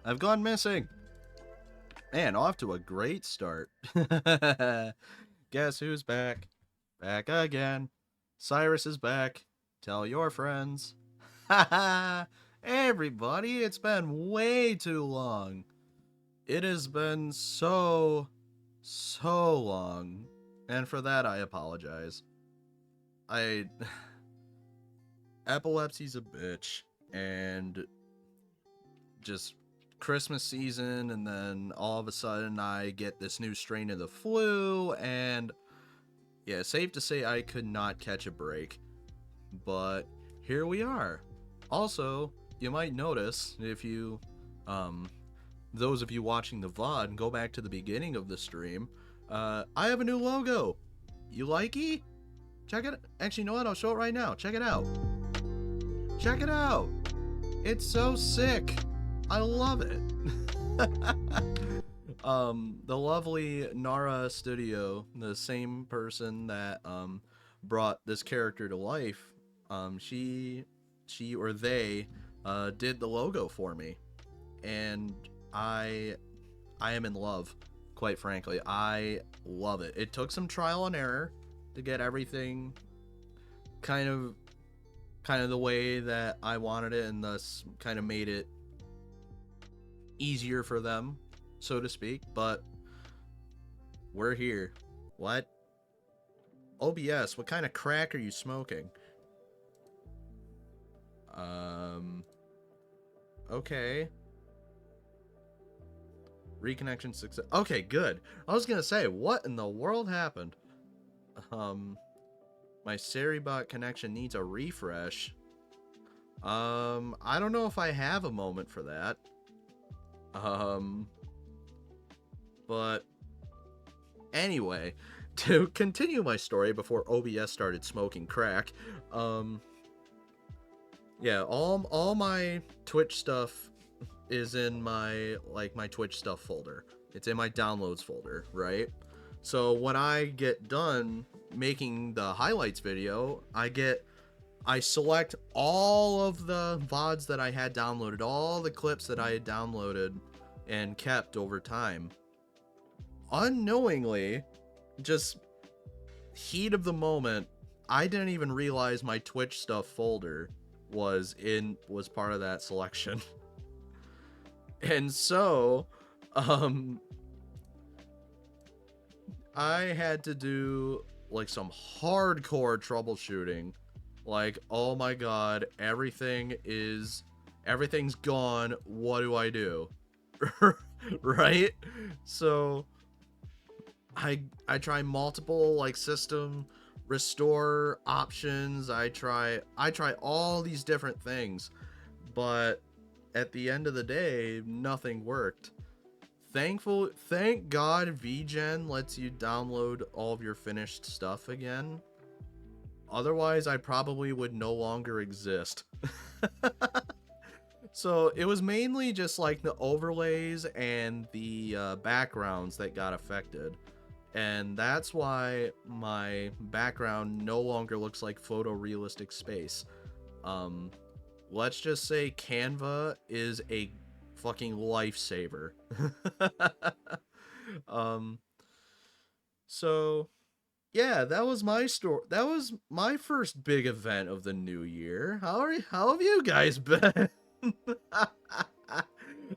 I've gone missing. Man, off to a great start. Guess who's back? Back again. Cyrus is back. Tell your friends. Haha! Everybody, it's been way too long. It has been so long. And for that, I apologize. I. Epilepsy's a bitch. And just Christmas season, and then all of a sudden I get this new strain of the flu, and yeah, safe to say I could not catch a break. But here we are. Also, you might notice if you, those of you watching the VOD, go back to the beginning of the stream, I have a new logo. You likey? Check it. Actually, you know what? I'll show it right now. Check it out. Check it out. It's so sick. I love it. The lovely Nara Studio, the same person that brought this character to life, she or they did the logo for me, and I am in love. Quite frankly, I love it. It took some trial and error to get everything kind of the way that I wanted it, and thus kind of made it easier for them, so to speak, but we're here. What? OBS, what kind of crack are you smoking? Okay. Reconnection success. Okay, good. I was gonna say, what in the world happened? My Seribot connection needs a refresh. I don't know if I have a moment for that. But anyway, to continue my story before OBS started smoking crack, yeah, all my Twitch stuff is in my Twitch stuff folder. It's in my downloads folder, right? So when I get done making the highlights video, I select all of the VODs that I had downloaded, all the clips that I had downloaded and kept over time. Unknowingly, just heat of the moment, I didn't even realize my Twitch stuff folder was part of that selection. And so, I had to do like some hardcore troubleshooting. Like, oh my god, everything's gone. What do I do? Right? So I try multiple like system restore options. I try all these different things, but at the end of the day, nothing worked. Thank God VGen lets you download all of your finished stuff again. Otherwise, I probably would no longer exist. So it was mainly just like the overlays and the backgrounds that got affected. And that's why my background no longer looks like photorealistic space. Let's just say Canva is a fucking lifesaver. So, yeah, that was my story. That was my first big event of the new year. How have you guys been?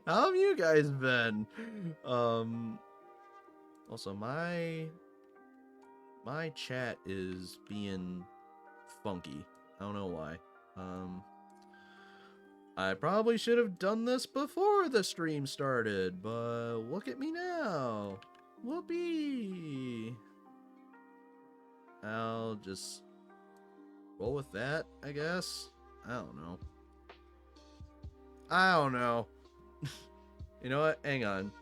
How have you guys been? Um Also, my chat is being funky. I don't know why. Um I probably should have done this before the stream started, but look at me now. Whoopee. I'll just roll with that, I guess. I don't know. I don't know. You know what? Hang on.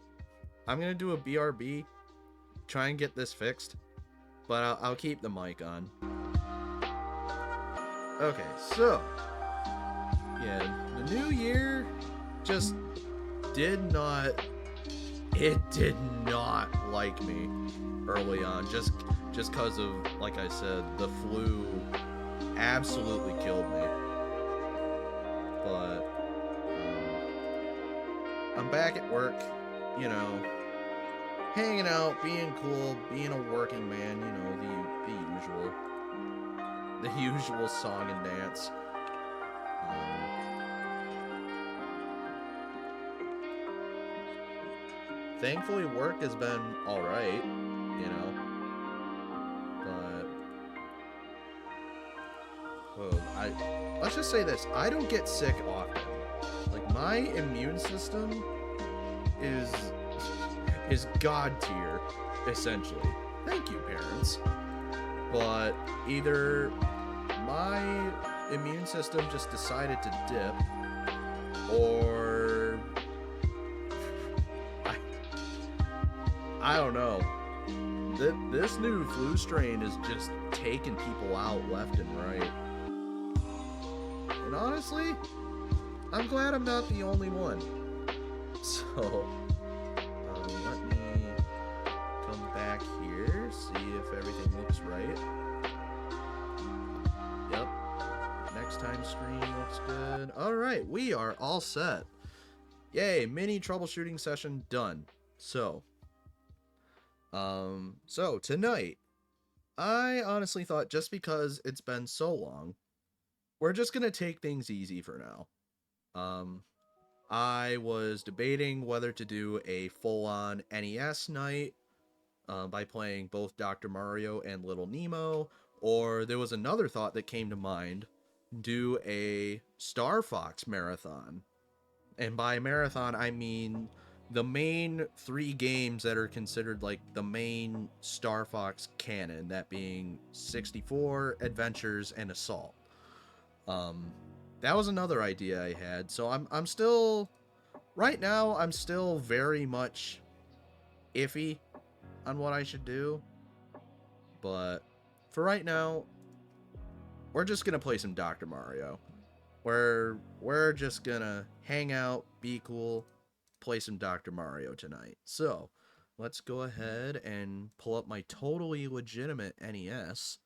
I'm gonna do a BRB. Try and get this fixed. But I'll keep the mic on. Okay, so. Yeah, the new year just did not. It did not like me early on. Just because of, like I said, the flu absolutely killed me. But I'm back at work, you know, hanging out, being cool, being a working man, you know, the usual song and dance. Thankfully, work has been all right, you know. But let's just say this: I don't get sick often. Like, my immune system is god tier, essentially. Thank you, parents. But either my immune system just decided to dip, or I don't know. This new flu strain is just taking people out left and right. And honestly, I'm glad I'm not the only one. So, let me come back here, see if everything looks right. Yep. Next time screen looks good. Alright, we are all set. Yay, mini troubleshooting session done. So tonight, I honestly thought, just because it's been so long, we're just gonna take things easy for now. I was debating whether to do a full-on NES night by playing both Dr. Mario and Little Nemo, or there was another thought that came to mind: do a Star Fox marathon. And by marathon, I mean the main 3 games that are considered like the main Star Fox canon, that being 64, Adventures, and Assault. That was another idea I had. So I'm still, right now, I'm still very much iffy on what I should do. But for right now, we're just gonna play some Dr. Mario. We're just gonna hang out, be cool, play some Dr. Mario tonight. So, let's go ahead and pull up my totally legitimate NES.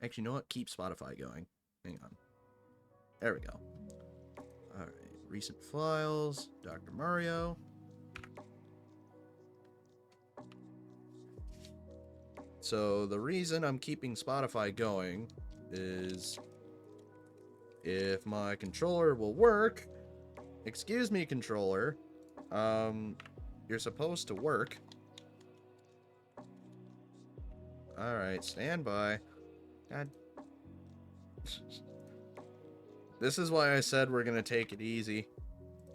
Actually, you know what? Keep Spotify going. Hang on. There we go. Alright, recent files, Dr. Mario. So, the reason I'm keeping Spotify going is if my controller will work. Excuse me, controller. You're supposed to work. Alright, stand by. God. This is why I said we're gonna take it easy.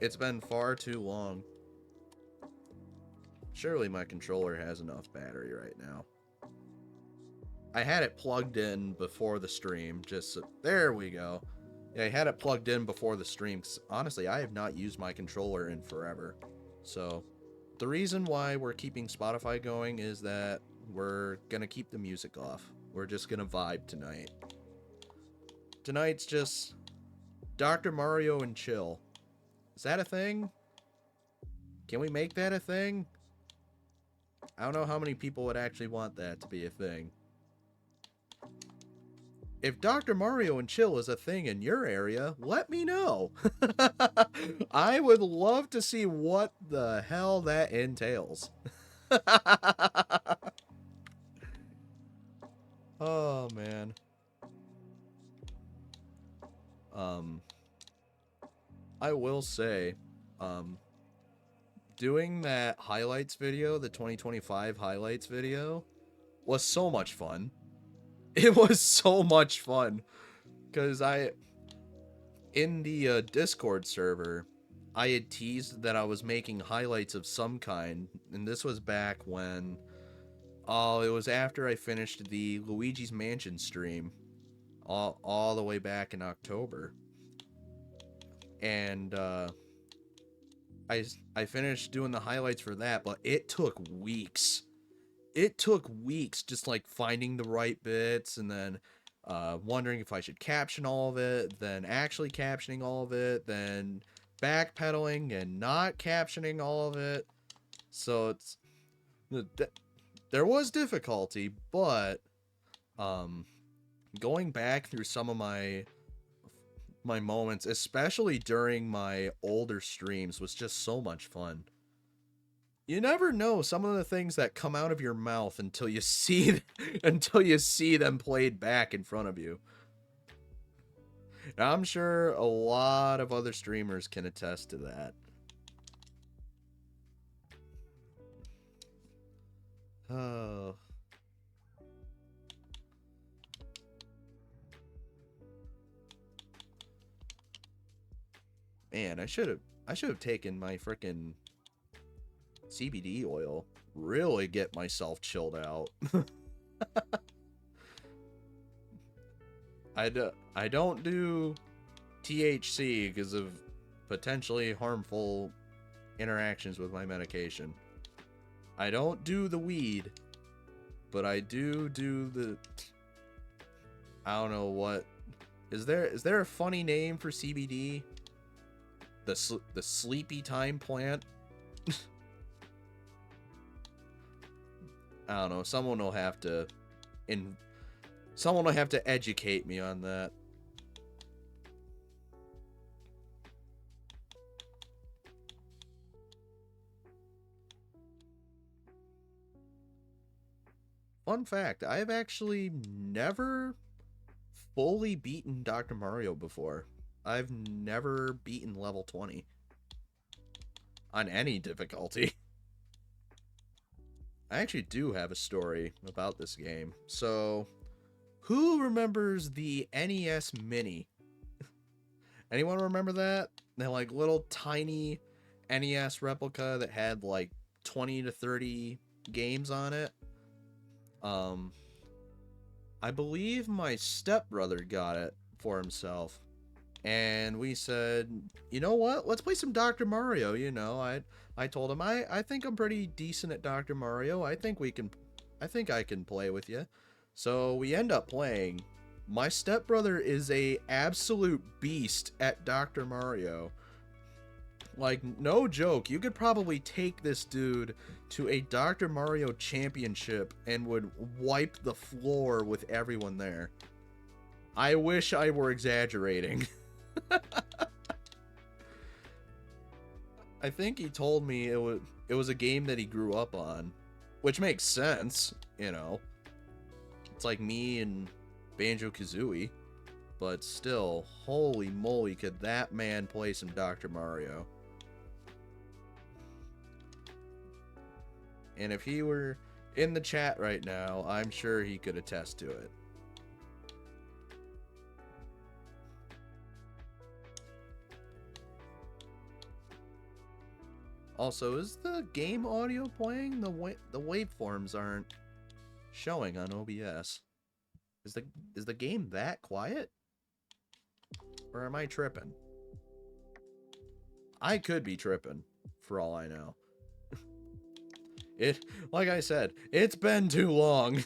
It's been far too long. Surely my controller has enough battery right now. I had it plugged in before the stream, just so, there we go. Yeah, I had it plugged in before the stream, 'cause honestly, I have not used my controller in forever. So, the reason why we're keeping Spotify going is that we're gonna keep the music off. We're just gonna vibe tonight. Tonight's just Dr. Mario and chill. Is that a thing? Can we make that a thing? I don't know how many people would actually want that to be a thing. If Dr. Mario and chill is a thing in your area, let me know. I would love to see what the hell that entails. Oh man. Um, I will say, um, doing that highlights video, the 2025 highlights video, was so much fun. It was so much fun because in the Discord server, I had teased that I was making highlights of some kind, and this was back when, oh, it was after I finished the Luigi's Mansion stream, all the way back in October, and I finished doing the highlights for that, but it took weeks. It took weeks just like finding the right bits and then wondering if I should caption all of it, then actually captioning all of it, then backpedaling and not captioning all of it. So it's there was difficulty, but um, going back through some of my moments, especially during my older streams, was just so much fun. You never know some of the things that come out of your mouth until you see until you see them played back in front of you. And I'm sure a lot of other streamers can attest to that. Oh. Man, I should have taken my frickin' CBD oil. Really get myself chilled out. I don't do THC because of potentially harmful interactions with my medication. I don't do the weed, but I do the, I don't know what is there a funny name for CBD? The sleepy time plant? I don't know. Someone will have to educate me on that. Fun fact, I've actually never fully beaten Dr. Mario before. I've never beaten level 20 on any difficulty. I actually do have a story about this game. So, who remembers the NES Mini? Anyone remember that? That like little tiny NES replica that had like 20 to 30 games on it. I believe my stepbrother got it for himself. And we said, you know what? Let's play some Dr. Mario. You know, I told him I think I'm pretty decent at Dr. Mario. I think I can play with you. So we end up playing. My stepbrother is a absolute beast at Dr. Mario. Like, no joke, you could probably take this dude to a Dr. Mario championship and would wipe the floor with everyone there. I wish I were exaggerating. I think he told me it was a game that he grew up on, which makes sense, you know. It's like me and Banjo-Kazooie, but still, holy moly, could that man play some Dr. Mario. And if he were in the chat right now, I'm sure he could attest to it. Also, is the game audio playing? The waveforms aren't showing on OBS. Is the game that quiet? Or am I tripping? I could be tripping, for all I know. Like I said, it's been too long.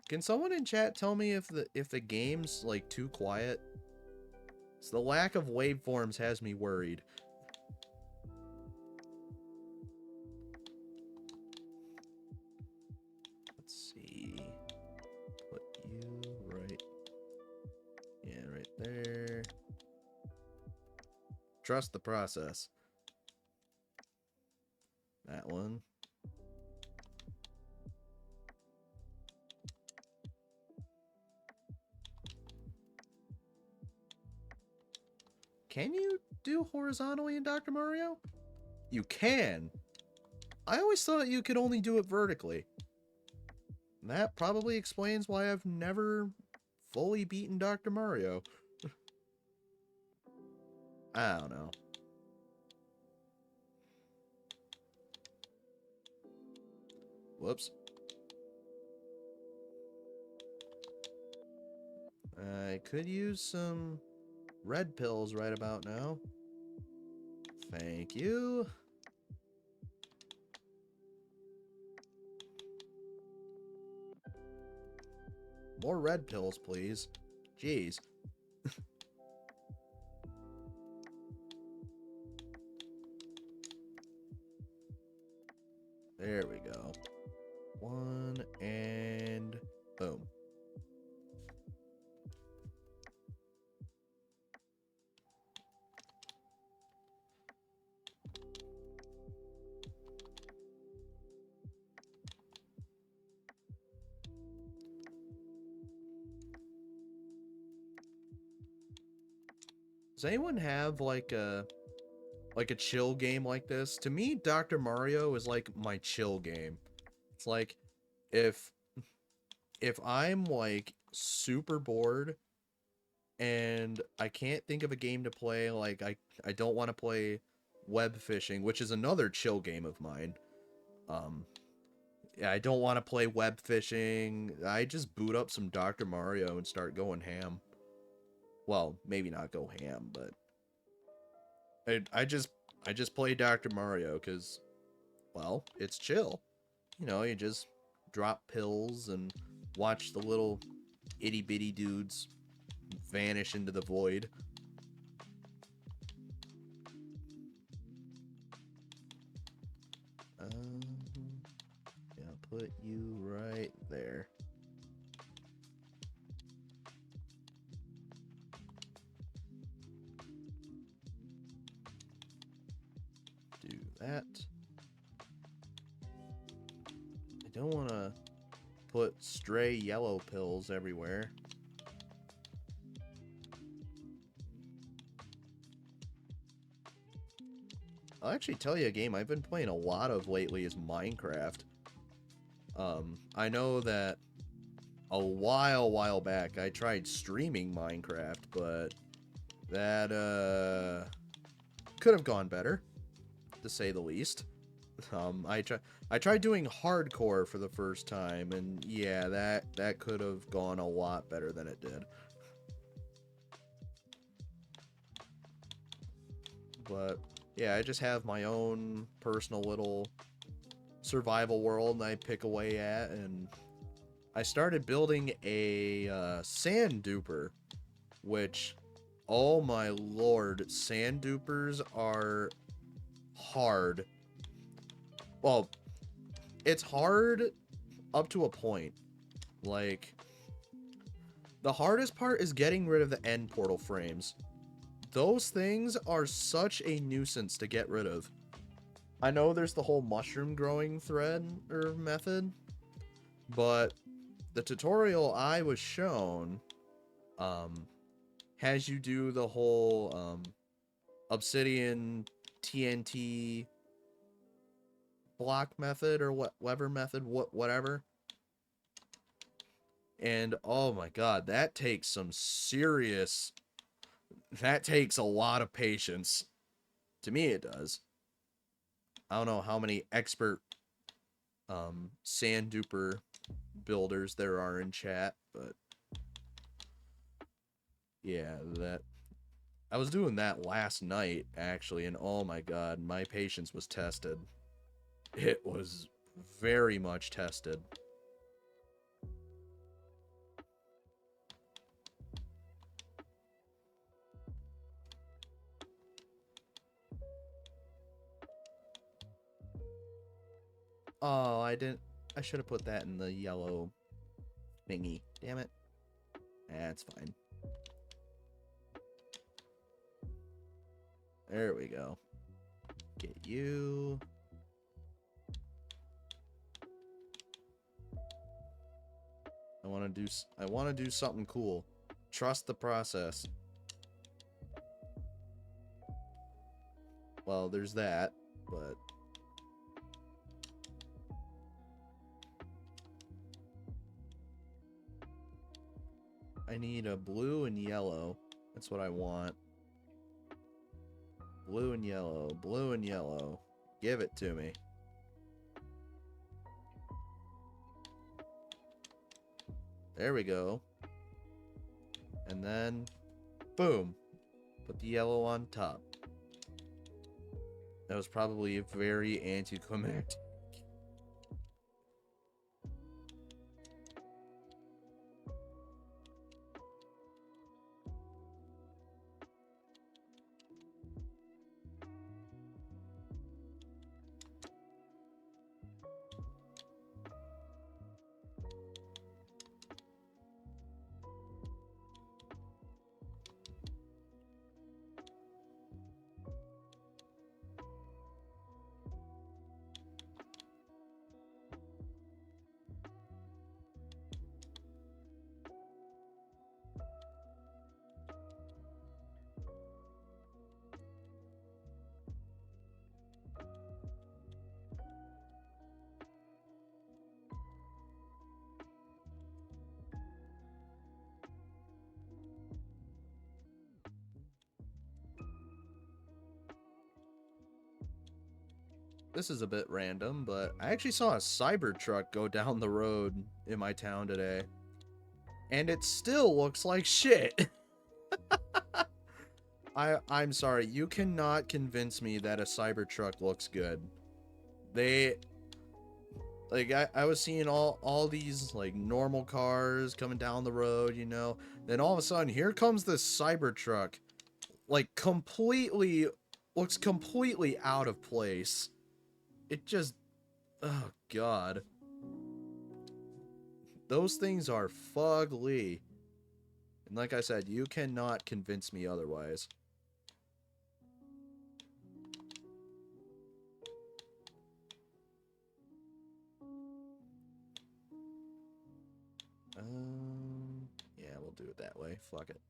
Can someone in chat tell me if the game's like too quiet? So the lack of waveforms has me worried. Let's see. Put you Trust the process. That one. Can you do horizontally in Dr. Mario? You can. I always thought you could only do it vertically. That probably explains why I've never fully beaten Dr. Mario. I don't know. Whoops. I could use some red pills right about now. Thank you. More red pills, please. Jeez. There we go. One, and boom. Does anyone have like a chill game like this? To me, Dr. Mario is like my chill game. It's like if I'm like super bored and I can't think of a game to play, like I don't want to play web fishing, which is another chill game of mine. Yeah, I don't want to play web fishing. I just boot up some Dr. Mario and start going ham. Well, maybe not go ham, but I just play Dr. Mario because, well, it's chill. You know, you just drop pills and watch the little itty bitty dudes vanish into the void. Yeah, put you right there. Do that. I don't want to put stray yellow pills everywhere. I'll actually tell you a game I've been playing a lot of lately is Minecraft. I know that a while back I tried streaming Minecraft, but that could have gone better, to say the least. I tried doing hardcore for the first time, and yeah, that could have gone a lot better than it did. But yeah, I just have my own personal little survival world I pick away at, and I started building a sand duper, which, oh my lord, sand dupers are hard. Well, it's hard up to a point. Like, the hardest part is getting rid of the end portal frames. Those things are such a nuisance to get rid of. I know there's the whole mushroom growing thread or method, but the tutorial I was shown has you do the whole obsidian TNT block method or whatever method, whatever. And oh my god, that takes that takes a lot of patience. To me it does. I don't know how many expert sand duper builders there are in chat, but yeah, that I was doing that last night actually, and oh my god, my patience was tested. It was very much tested. Oh, I should have put that in the yellow thingy. Damn it. That's fine. There we go. Get you. I want to do something cool. Trust the process. Well, there's that, but I need a blue and yellow. That's what I want. Blue and yellow. Blue and yellow. Give it to me. There we go. And then, boom. Put the yellow on top. That was probably very anticlimactic. This is a bit random, but I actually saw a Cybertruck go down the road in my town today. And it still looks like shit. I'm sorry, you cannot convince me that a Cybertruck looks good. I was seeing all these like normal cars coming down the road, you know. Then all of a sudden, here comes this Cybertruck, like looks completely out of place. It just, oh god. Those things are fugly. And like I said, you cannot convince me otherwise. Yeah, we'll do it that way. Fuck it.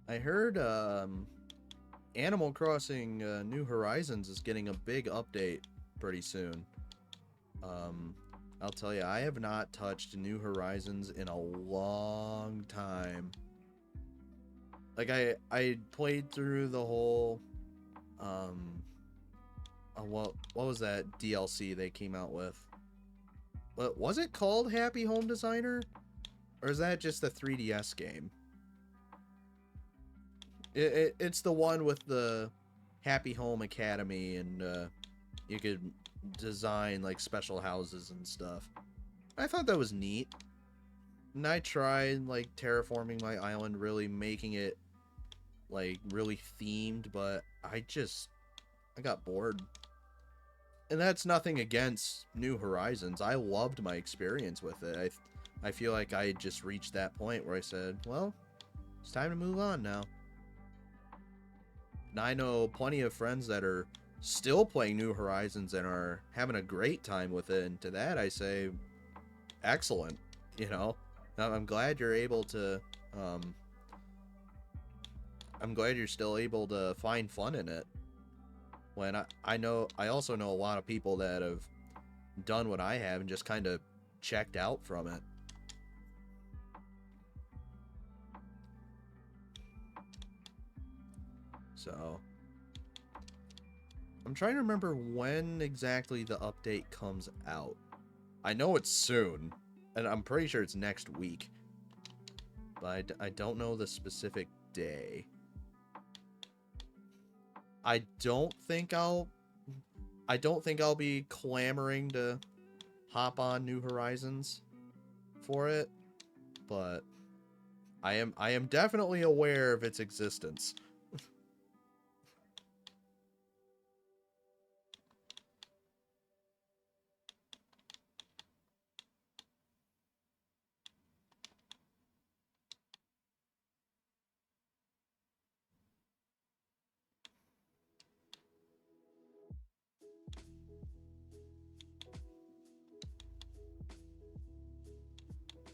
I heard Animal Crossing New Horizons is getting a big update pretty soon. I'll tell you, I have not touched New Horizons in a long time. Like I played through the whole what was that DLC they came out with? What was it called? Happy Home Designer? Or is that just a 3DS game? It's the one with the Happy Home Academy, and you could design like special houses and stuff. I thought that was neat. And I tried like terraforming my island, really making it like really themed, but I got bored. And that's nothing against New Horizons. I loved my experience with it. I feel like I had just reached that point where I said, well, it's time to move on now. And I know plenty of friends that are still playing New Horizons and are having a great time with it. And to that, I say, excellent. You know, I'm glad you're able to, I'm glad you're still able to find fun in it. When I also know a lot of people that have done what I have and just kind of checked out from it. So I'm trying to remember when exactly the update comes out. I know it's soon, and I'm pretty sure it's next week, but I don't know the specific day. I don't think I'll be clamoring to hop on New Horizons for it, but I am definitely aware of its existence.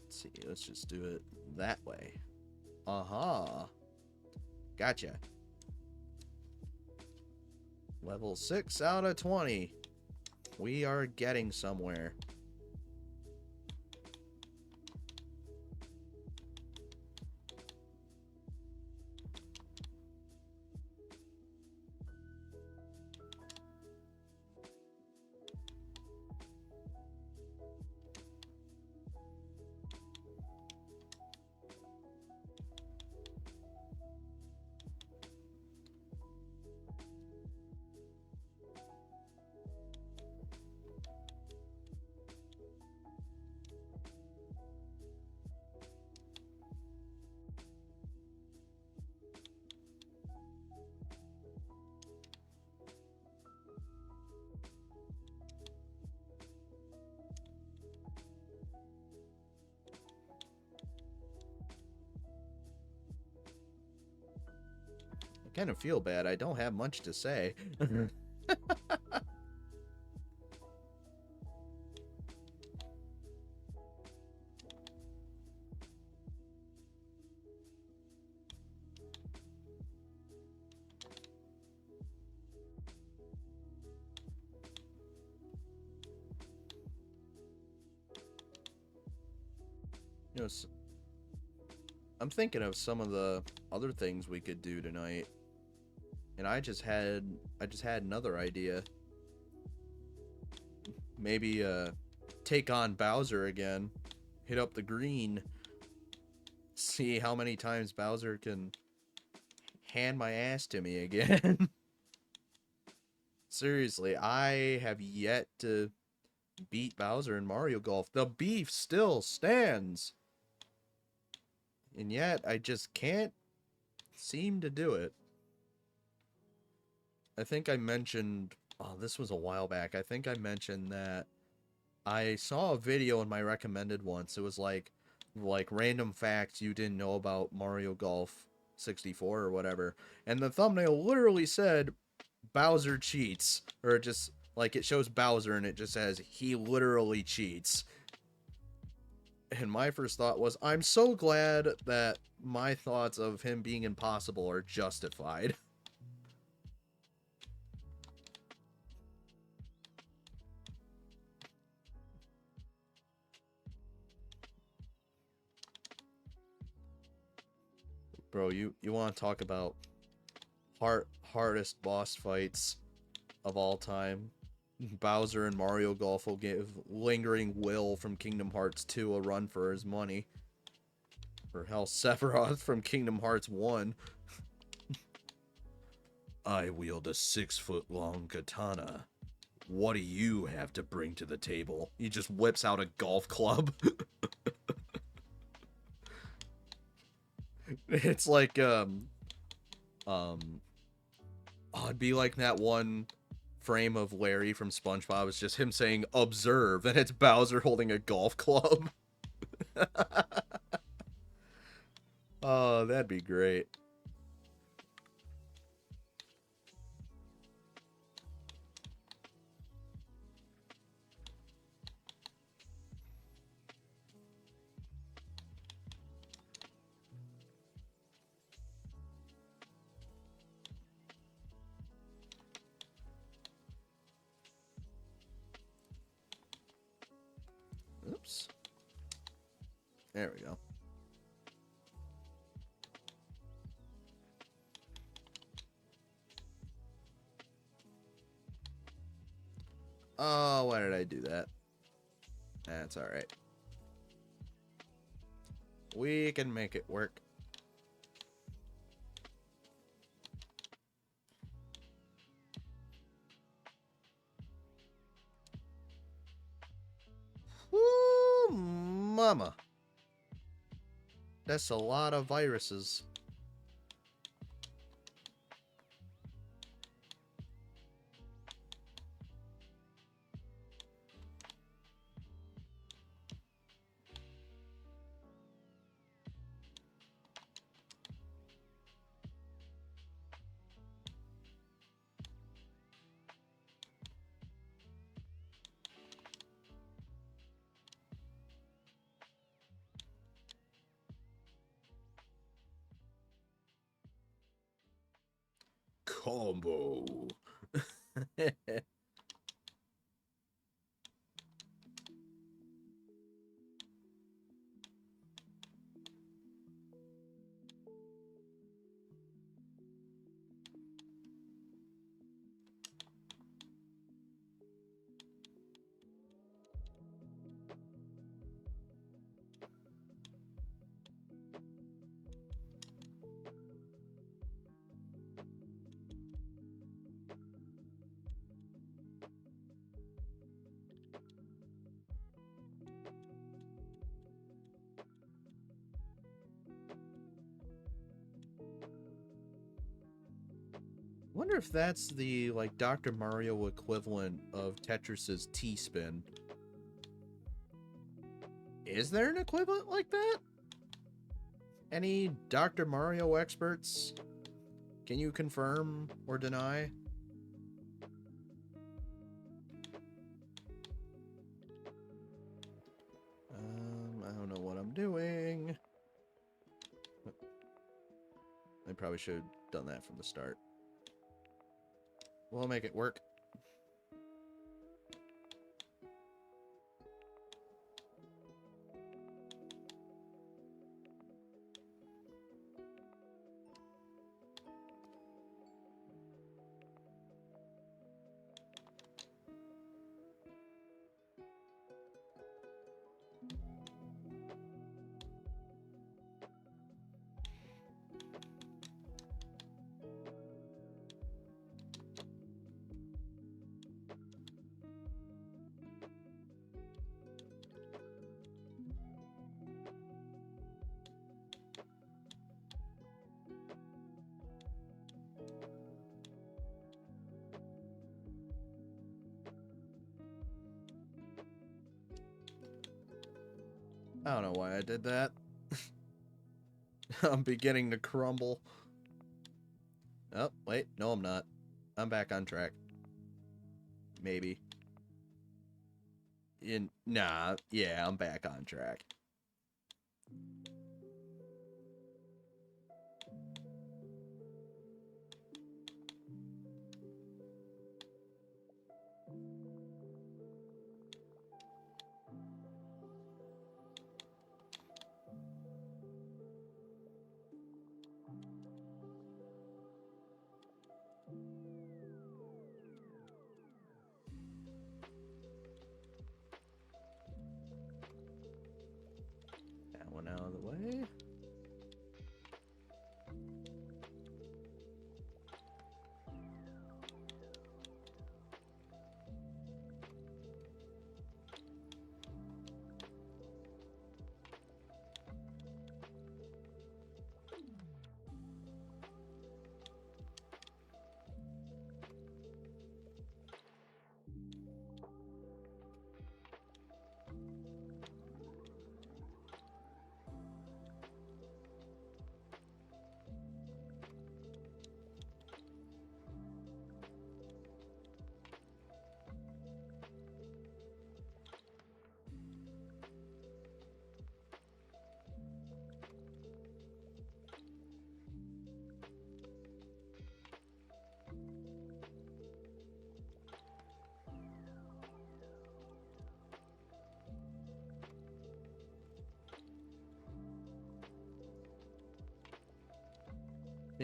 Let's see, let's just do it that way. Uh-huh. Gotcha. Level 6 out of 20. We are getting somewhere. I kind of feel bad. I don't have much to say. You know, I'm thinking of some of the other things we could do tonight, and I just had another idea. Maybe take on Bowser again, hit up the green, see how many times Bowser can hand my ass to me again. Seriously, I have yet to beat Bowser in Mario Golf. The beef still stands. And yet, I just can't seem to do it. I think I mentioned... Oh, this was a while back. I think I mentioned that I saw a video in my recommended once. It was like random facts you didn't know about Mario Golf 64 or whatever. And the thumbnail literally said, Bowser cheats. Or just, like, it shows Bowser and it just says, he literally cheats. And my first thought was, I'm so glad that my thoughts of him being impossible are justified. Bro, you want to talk about hardest boss fights of all time? Bowser and Mario Golf will give Lingering Will from Kingdom Hearts 2 a run for his money. Or hell, Sephiroth from Kingdom Hearts 1. I wield a 6-foot-long katana. What do you have to bring to the table? He just whips out a golf club. It's like, oh, it'd be like that one frame of Larry from SpongeBob. It's just him saying, observe, and it's Bowser holding a golf club. Oh, that'd be great. Oops. There we go. Oh, why did I do that? That's alright. We can make it work. Woo, mama. That's a lot of viruses. Combo. Wonder if that's the like Dr. Mario equivalent of Tetris's T-spin. Is there an equivalent like that? Any Dr. Mario experts? Can you confirm or deny? I don't know what I'm doing. I probably should have done that from the start. We'll make it work. I don't know why I did that. I'm beginning to crumble. Oh, wait. No, I'm not. I'm back on track. Maybe. Nah, yeah, I'm back on track.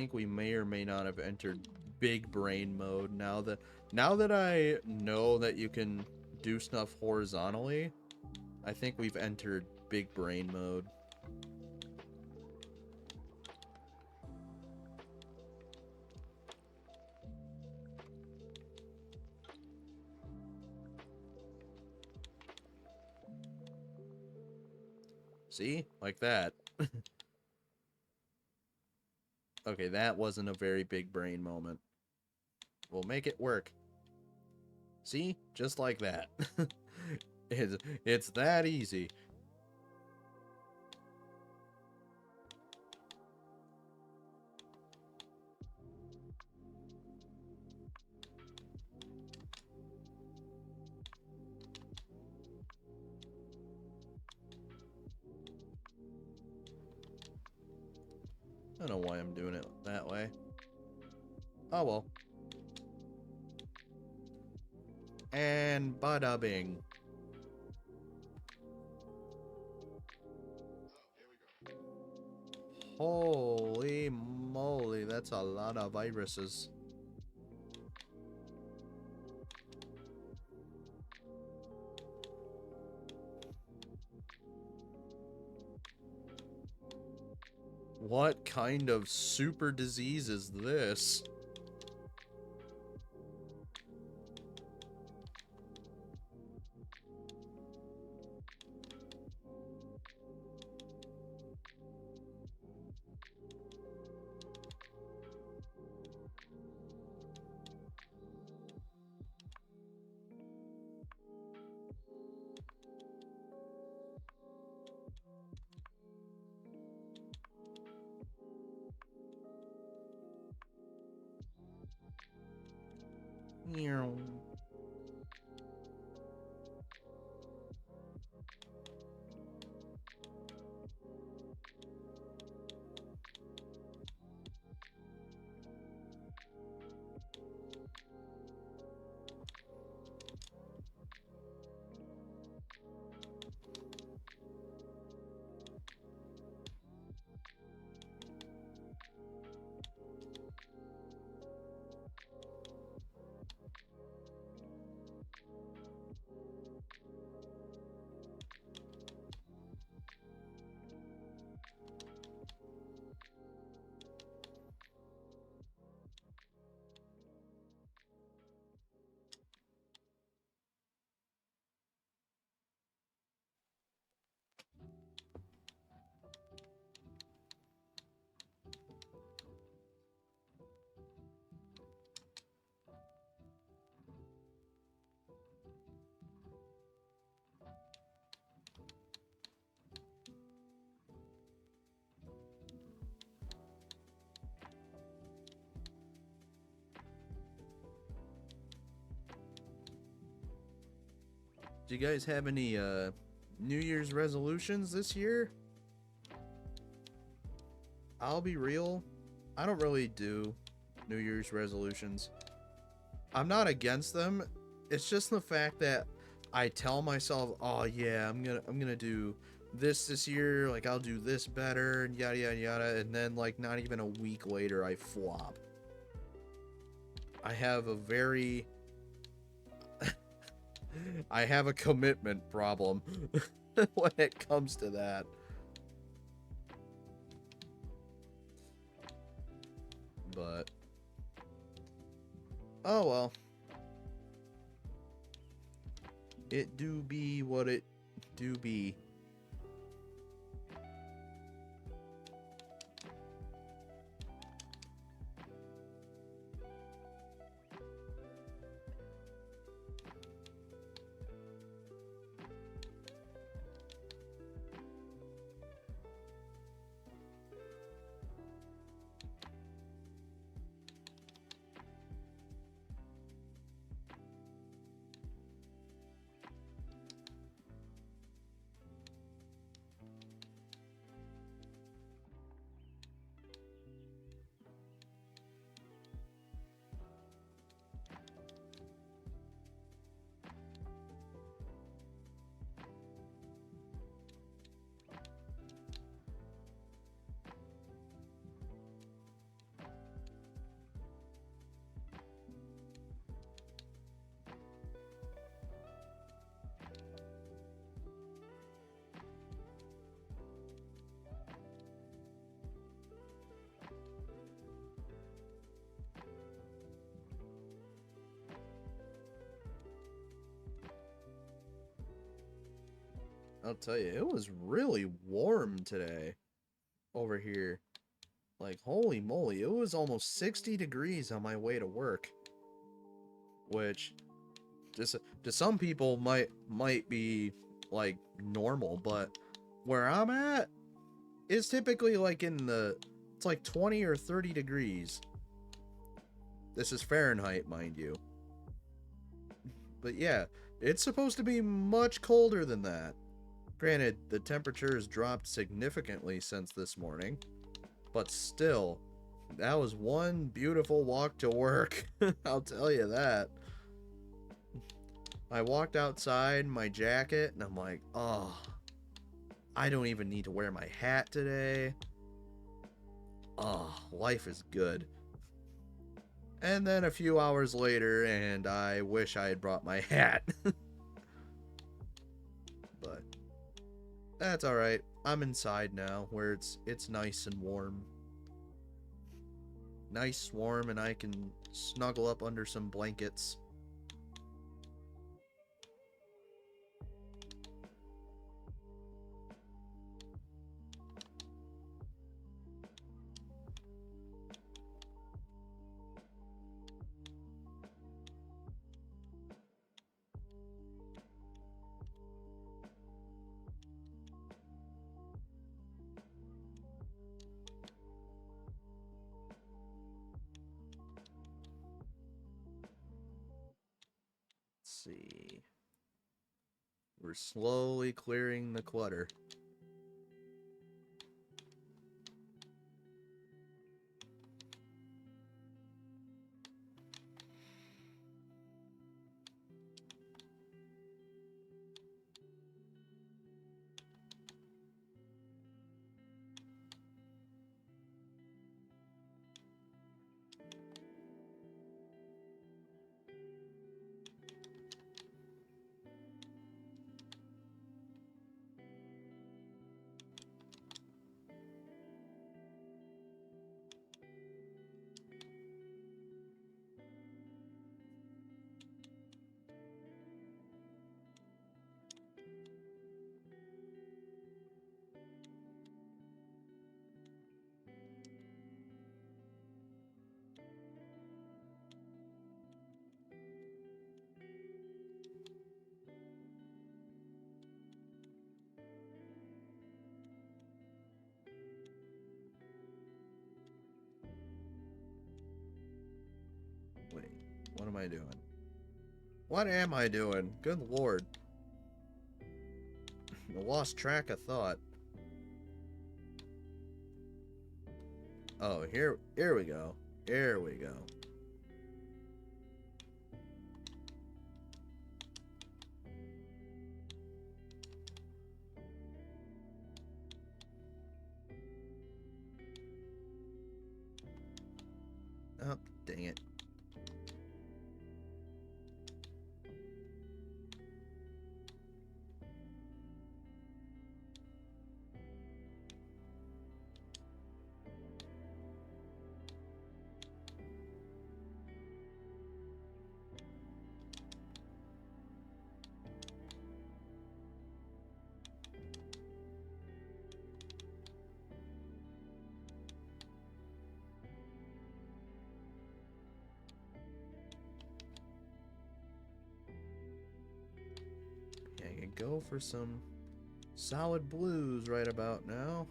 think we may or may not have entered big brain mode now that I know that you can do stuff horizontally. I think we've entered big brain mode. See? Like that. Okay, that wasn't a very big brain moment. We'll make it work. See? Just like that. It's that easy. I don't know why I'm doing it that way. Oh well. And bada bing. Holy moly, that's a lot of viruses. What kind of super disease is this? Meow. Do you guys have any New Year's resolutions this year? I'll be real, I don't really do New Year's resolutions. I'm not against them. It's just the fact that I tell myself, "Oh yeah, I'm gonna do this year. Like I'll do this better and yada yada yada," and then like not even a week later, I flop. I have a very I have a commitment problem when it comes to that. But oh well. It do be what it do be. I'll tell you, it was really warm today over here. Like, holy moly, it was almost 60 degrees on my way to work. Which, just to some people might be, like, normal, but where I'm at, it's typically, like, it's like 20 or 30 degrees. This is Fahrenheit, mind you. But yeah, it's supposed to be much colder than that. Granted, the temperature has dropped significantly since this morning. But still, that was one beautiful walk to work. I'll tell you that. I walked outside in my jacket, and I'm like, oh, I don't even need to wear my hat today. Oh, life is good. And then a few hours later, and I wish I had brought my hat. But that's alright. I'm inside now, where it's nice and warm. Nice, warm, and I can snuggle up under some blankets. See. We're slowly clearing the clutter. Wait, what am I doing? What am I doing? Good lord. I lost track of thought. Oh, here we go. Here we go. Oh, dang it. I can go for some solid blues right about now.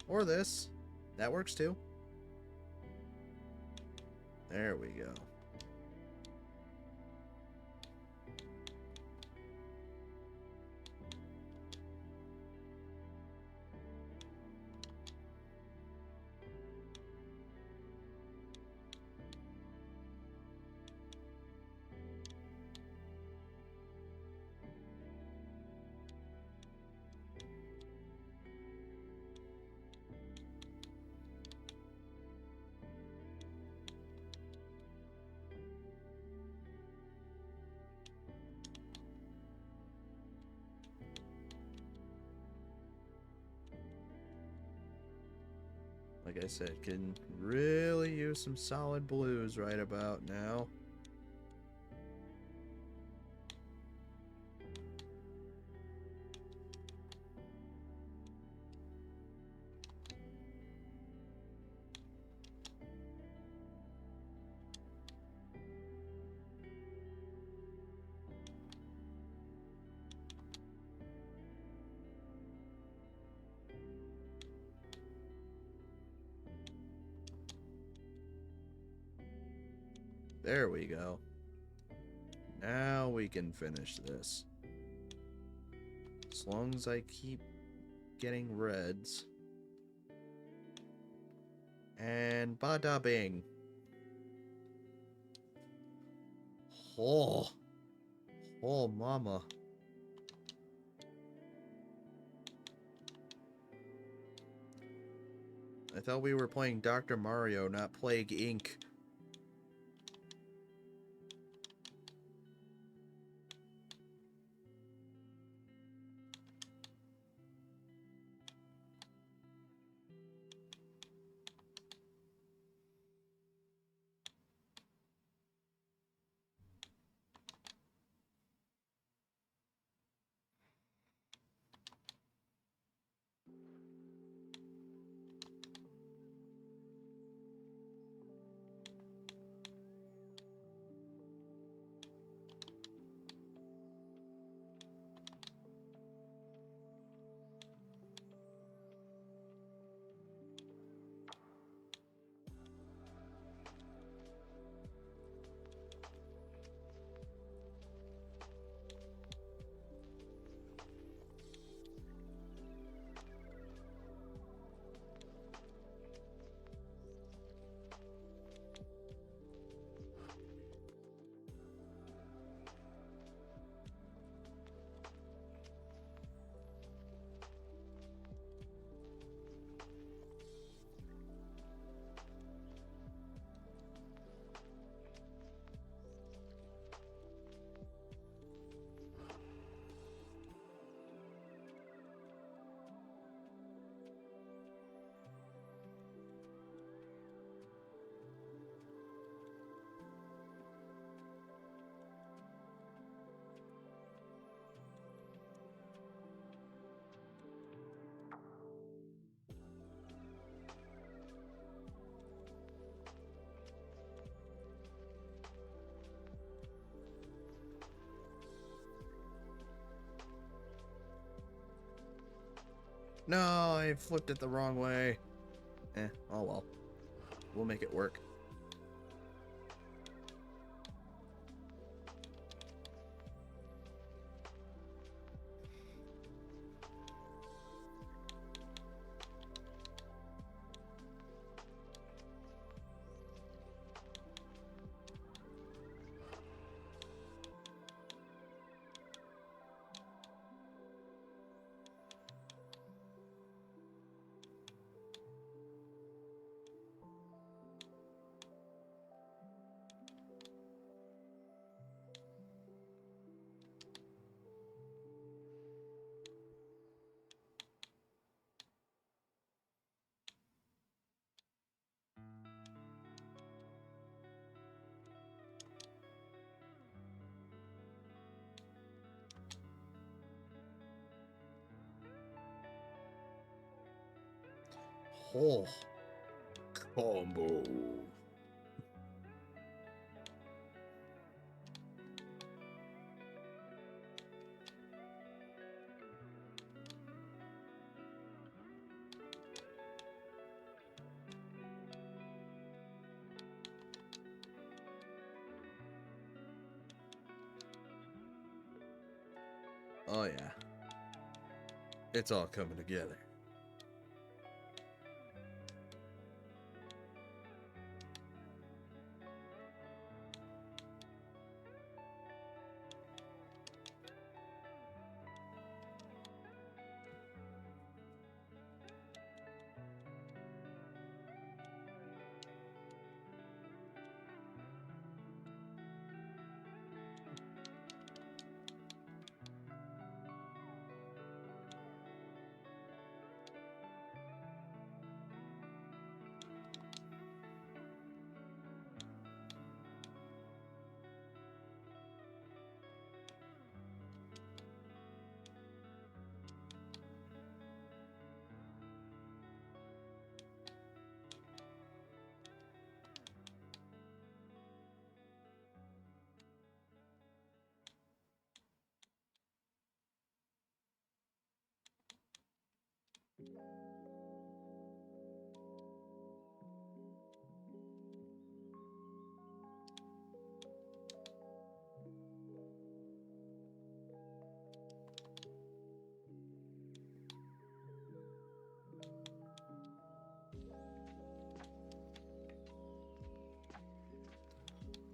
Or this. That works too. There we go. Like I said, can really use some solid blues right about now. There we go. Now we can finish this. As long as I keep getting reds. And bada bing. Oh. Oh, mama. I thought we were playing Dr. Mario, not Plague Inc. No, I flipped it the wrong way. Oh well. We'll make it work. Oh, combo. Oh yeah. It's all coming together.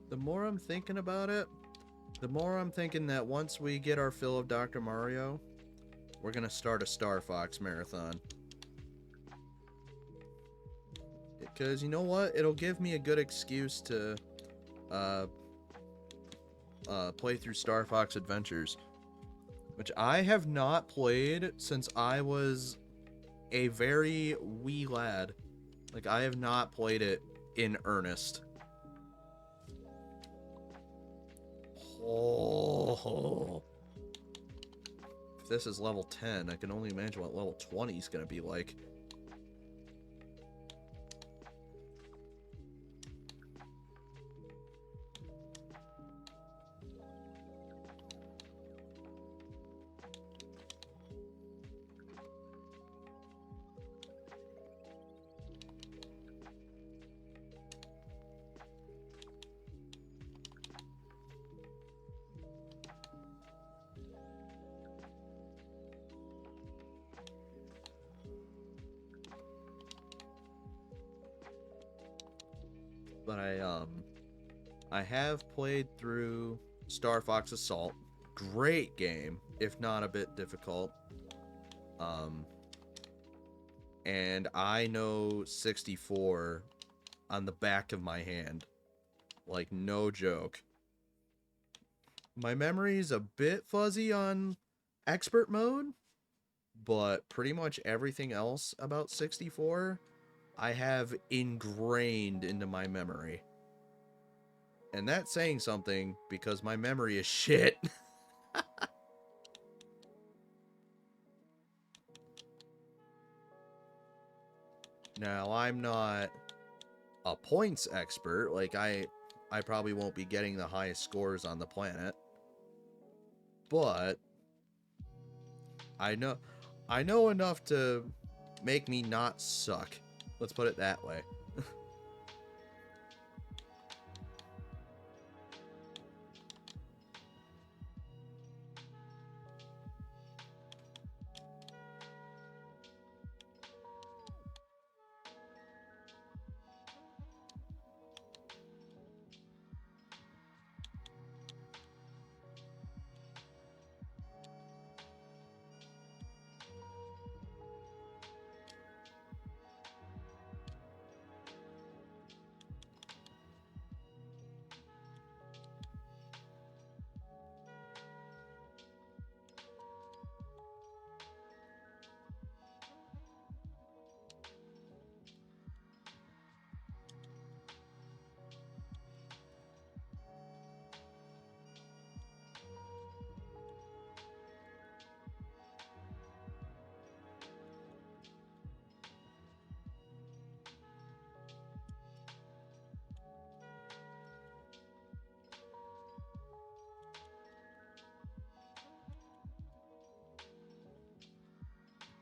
The more I'm thinking about it, the more I'm thinking that once we get our fill of Dr. Mario, we're gonna start a Star Fox marathon. Because you know what? It'll give me a good excuse to uh, play through Star Fox Adventures, which I have not played since I was a very wee lad. Like, I have not played it in earnest. Oh. If this is level 10, I can only imagine what level 20 is going to be like. But I have played through Star Fox Assault. Great game, if not a bit difficult. And I know 64 on the back of my hand. Like, no joke. My memory's a bit fuzzy on expert mode, but pretty much everything else about 64 I have ingrained into my memory. And that's saying something because my memory is shit. Now, I'm not a points expert. Like, I probably won't be getting the highest scores on the planet. But I know enough to make me not suck. Let's put it that way.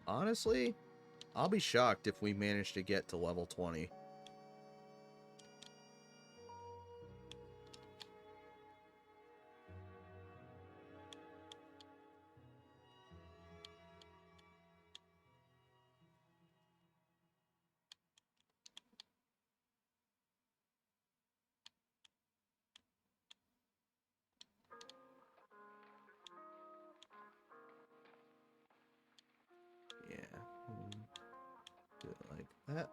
Honestly, I'll be shocked if we manage to get to level 20. Yeah. Do it like that.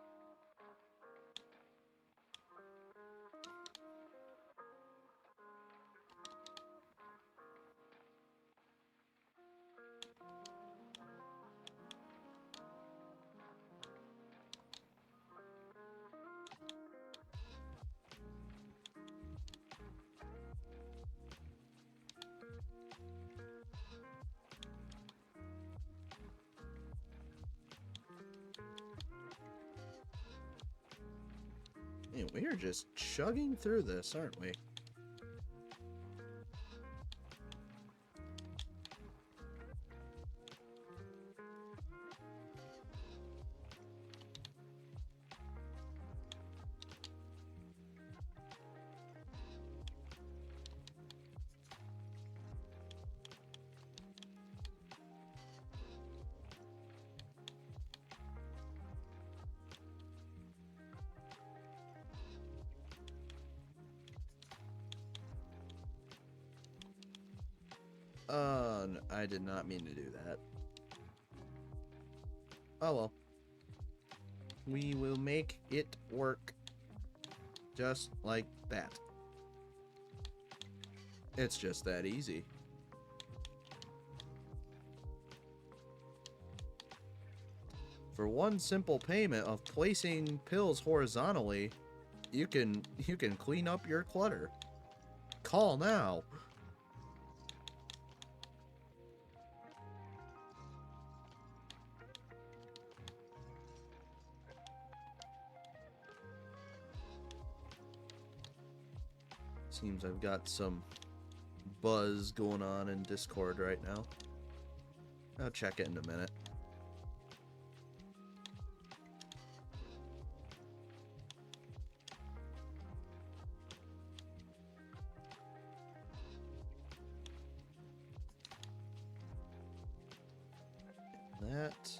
Man, we are just chugging through this, aren't we? I did not mean to do that. Oh well. We will make it work. Just like that. It's just that easy. For one simple payment of placing pills horizontally, you can clean up your clutter. Call now. Seems I've got some buzz going on in Discord right now. I'll check it in a minute. That.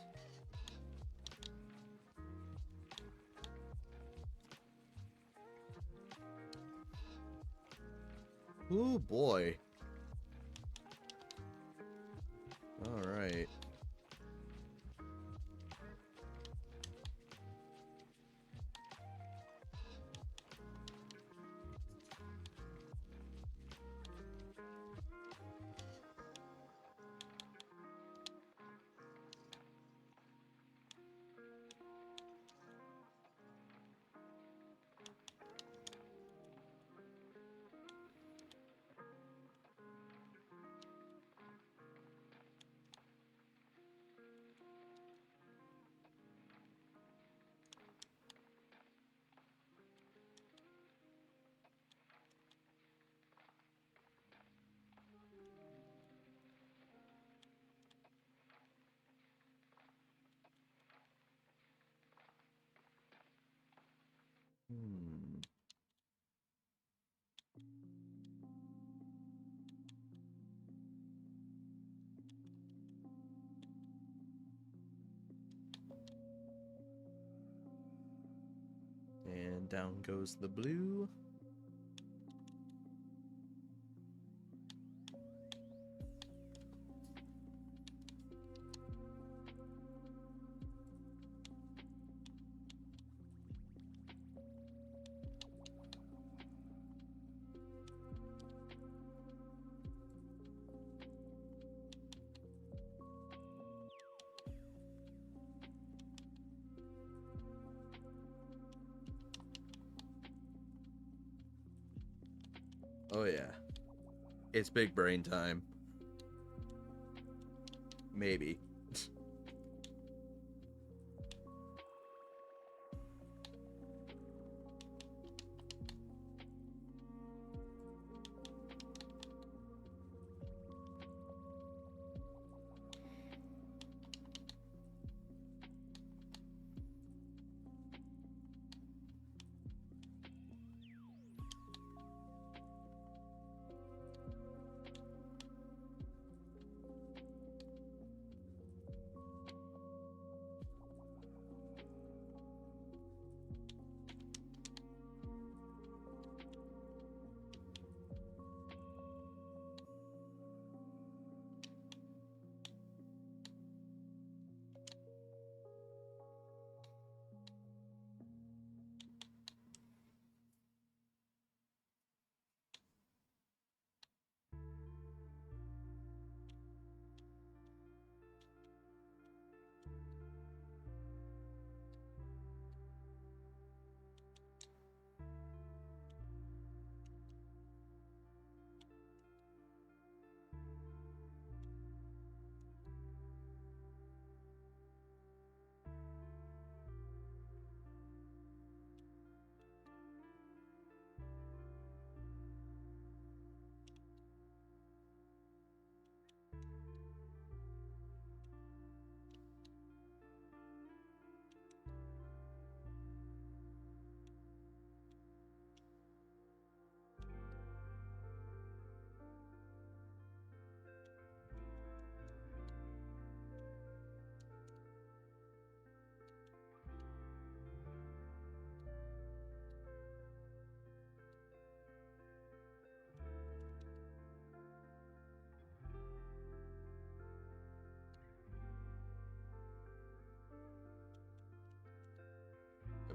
Ooh, boy. All right. Hmm. And down goes the blue. Oh yeah. It's big brain time. Maybe.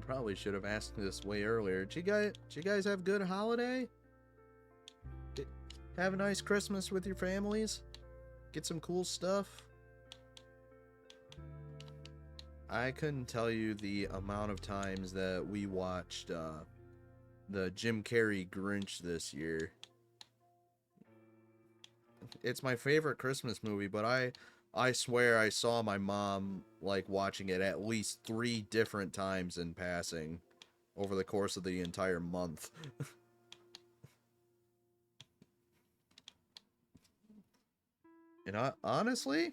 probably should have asked this way earlier. Did you guys have a good holiday? Did, have a nice Christmas with your families? Get some cool stuff? I couldn't tell you the amount of times that we watched the Jim Carrey Grinch this year. It's my favorite Christmas movie, but I swear I saw my mom like watching it at least 3 different times in passing over the course of the entire month. And honestly,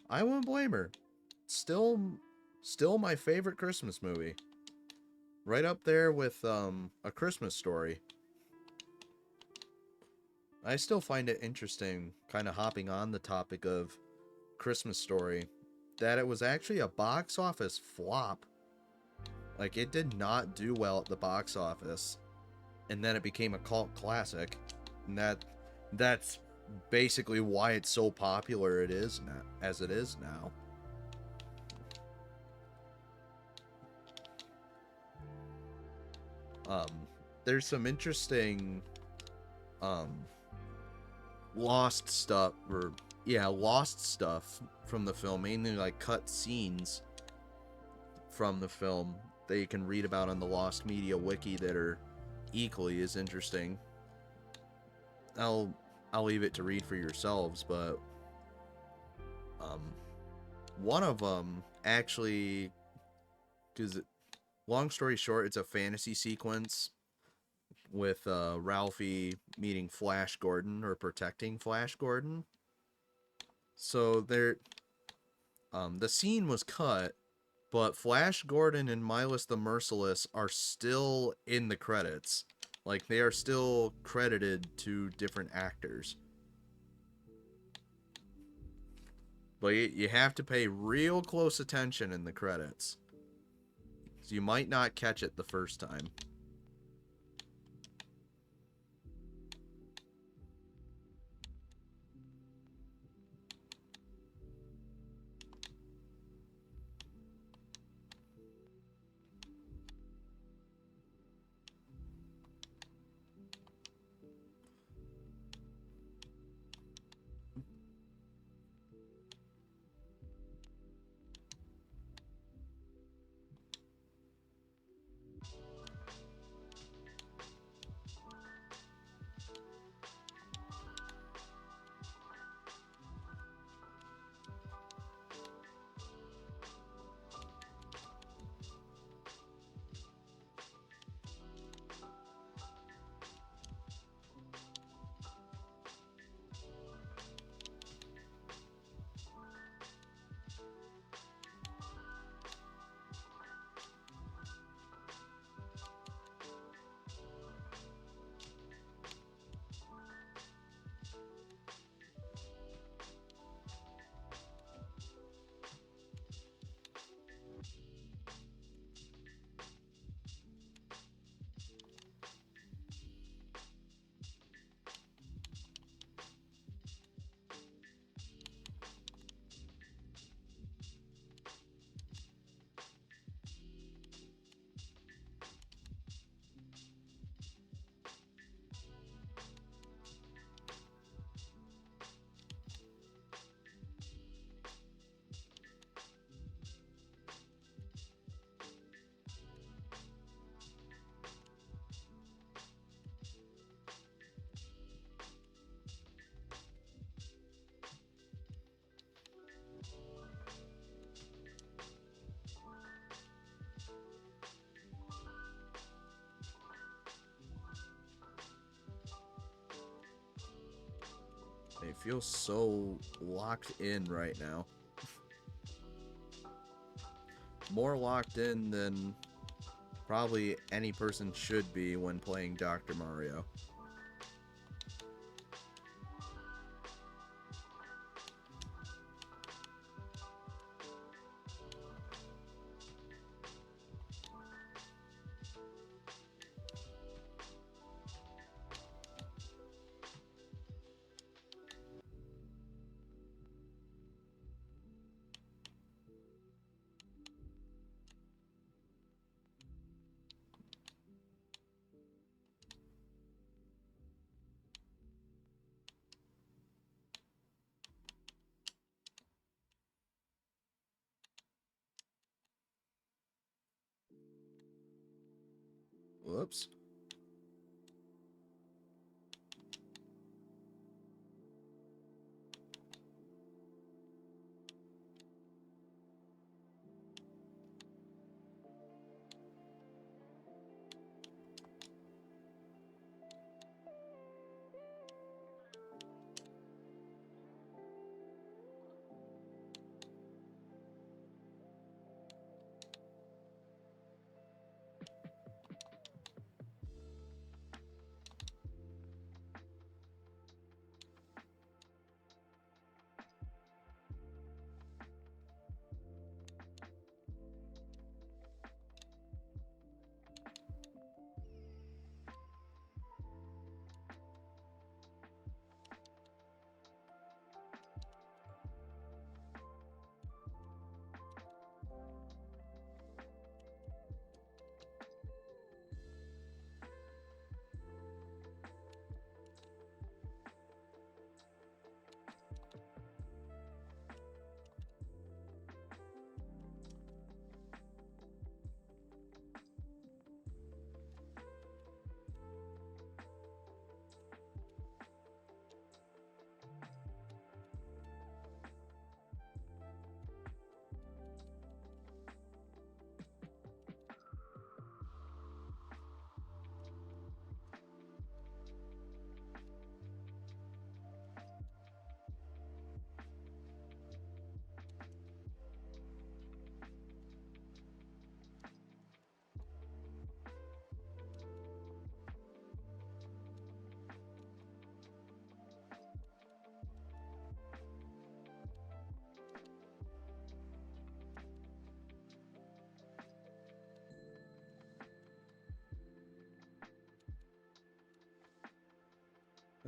I wouldn't blame her. Still still my favorite Christmas movie. Right up there with A Christmas Story. I still find it interesting, kind of hopping on the topic of Christmas Story, that it was actually a box office flop. Like, it did not do well at the box office, and then it became a cult classic, and that's basically why it's so popular it is now, as it is now. Um, there's some interesting um lost stuff, or yeah, lost stuff from the film, mainly like cut scenes from the film that you can read about on the Lost Media Wiki that are equally as interesting. I'll I'll leave it to read for yourselves, but um, one of them actually, because long story short, it's a fantasy sequence with Ralphie meeting Flash Gordon or protecting Flash Gordon. So the scene was cut, but Flash Gordon and Miles the Merciless are still in the credits. Like, they are still credited to different actors. But you have to pay real close attention in the credits. So you might not catch it the first time. It feels so locked in right now. More locked in than probably any person should be when playing Dr. Mario. Whoops.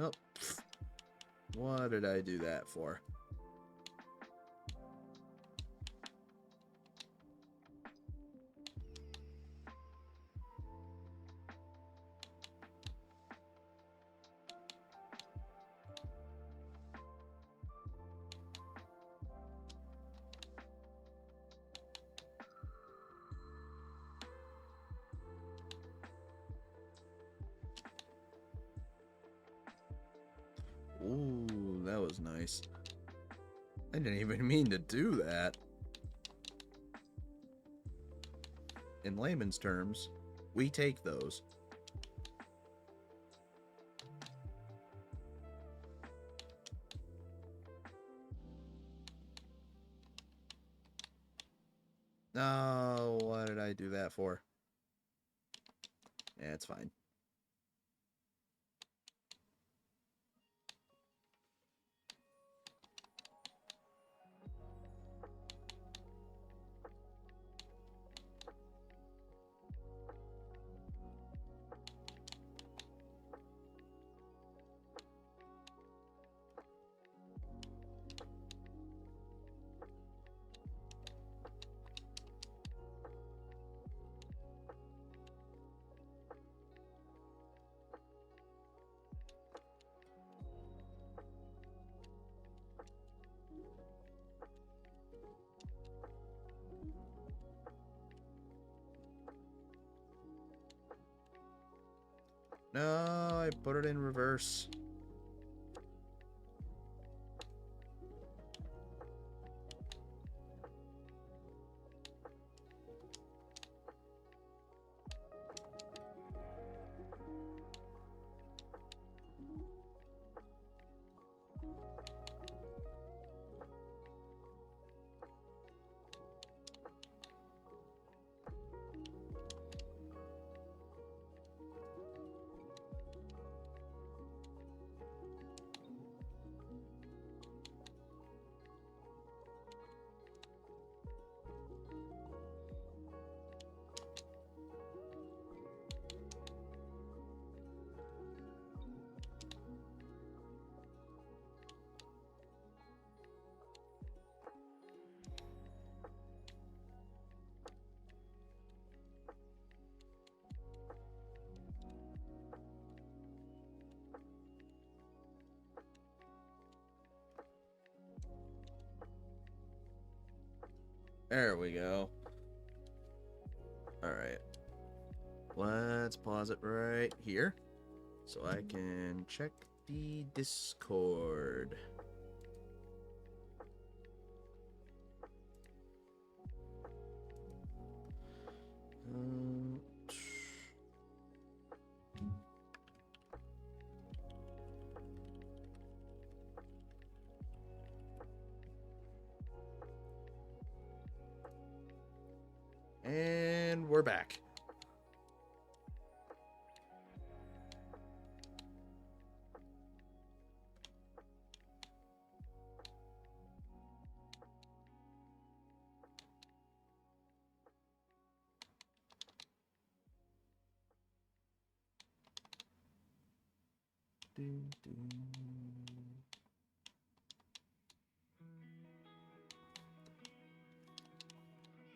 Oh, what did I do that for? Ooh, that was nice. I didn't even mean to do that. In layman's terms, we take those. Oh, what did I do that for? Yeah, it's fine. No, I put it in reverse. There we go. Alright. let's pause it right here so I can check the Discord. And we're back.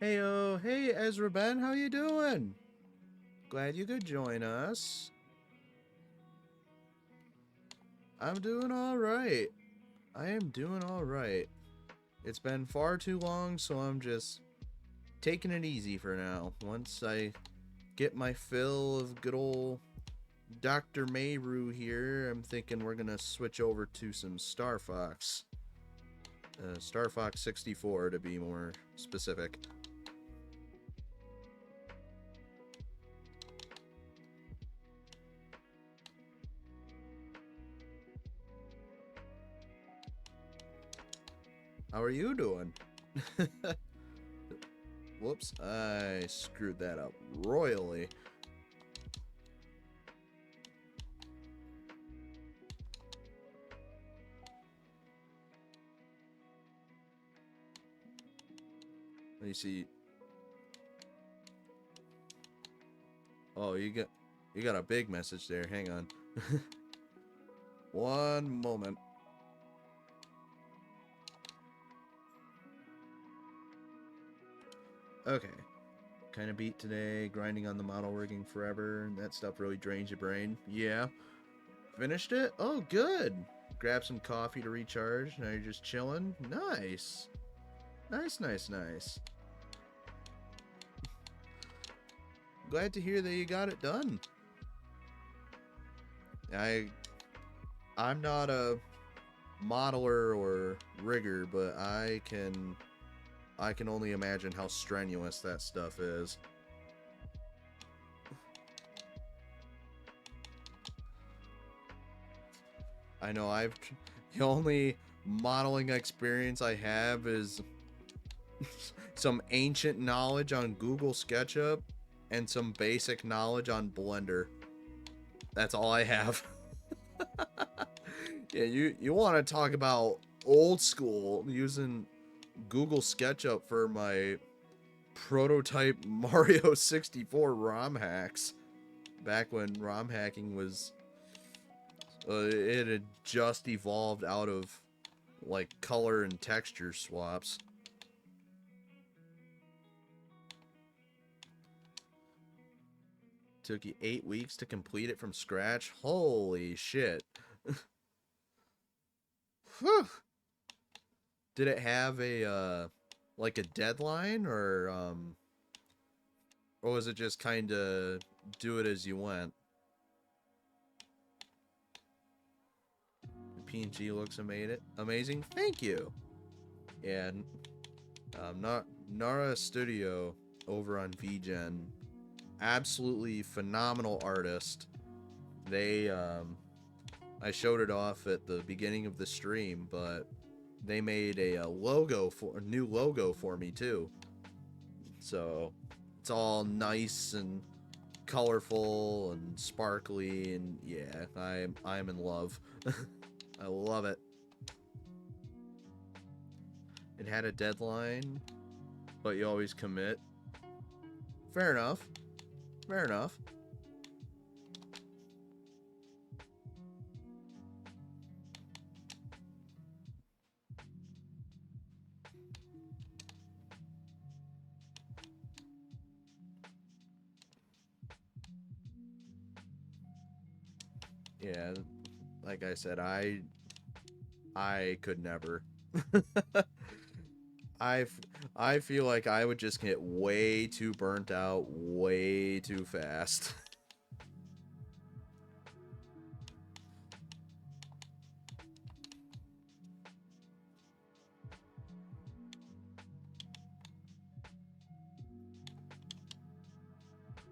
Heyo, hey Ezra Ben, how you doing? Glad you could join us. I'm doing all right. I am doing all right. It's been far too long, so I'm just taking it easy for now. Once I get my fill of good old Dr. Mayru here, I'm thinking we're gonna switch over to some Star Fox. Star Fox 64 to be more specific. How are you doing? Whoops, I screwed that up royally. Let me see. Oh, you got a big message there. Hang on. One moment. Okay. Kind of beat today, grinding on the model rigging forever. That stuff really drains your brain. Yeah. Finished it? Oh, good. Grab some coffee to recharge. Now you're just chilling. Nice. Nice, nice, nice. Glad to hear that you got it done. I'm not a modeler or rigger, but I can only imagine how strenuous that stuff is. I know the only modeling experience I have is some ancient knowledge on Google SketchUp and some basic knowledge on Blender. That's all I have. Yeah, you want to talk about old school, using Google SketchUp for my prototype Mario 64 ROM hacks. Back when ROM hacking was... it had just evolved out of, like, color and texture swaps. Took you 8 weeks to complete it from scratch? Holy shit. Whew. Did it have a, like a deadline, or was it just kind of do it as you went? The PNG looks amazing. Thank you. And Nara Studio over on VGen, absolutely phenomenal artist. They I showed it off at the beginning of the stream, but they made a new logo for me too. So it's all nice and colorful and sparkly, and yeah, I'm in love. I love it. It had a deadline, but you always commit. Fair enough. Fair enough. Yeah, like I said, I could never. I I feel like I would just get way too burnt out way too fast.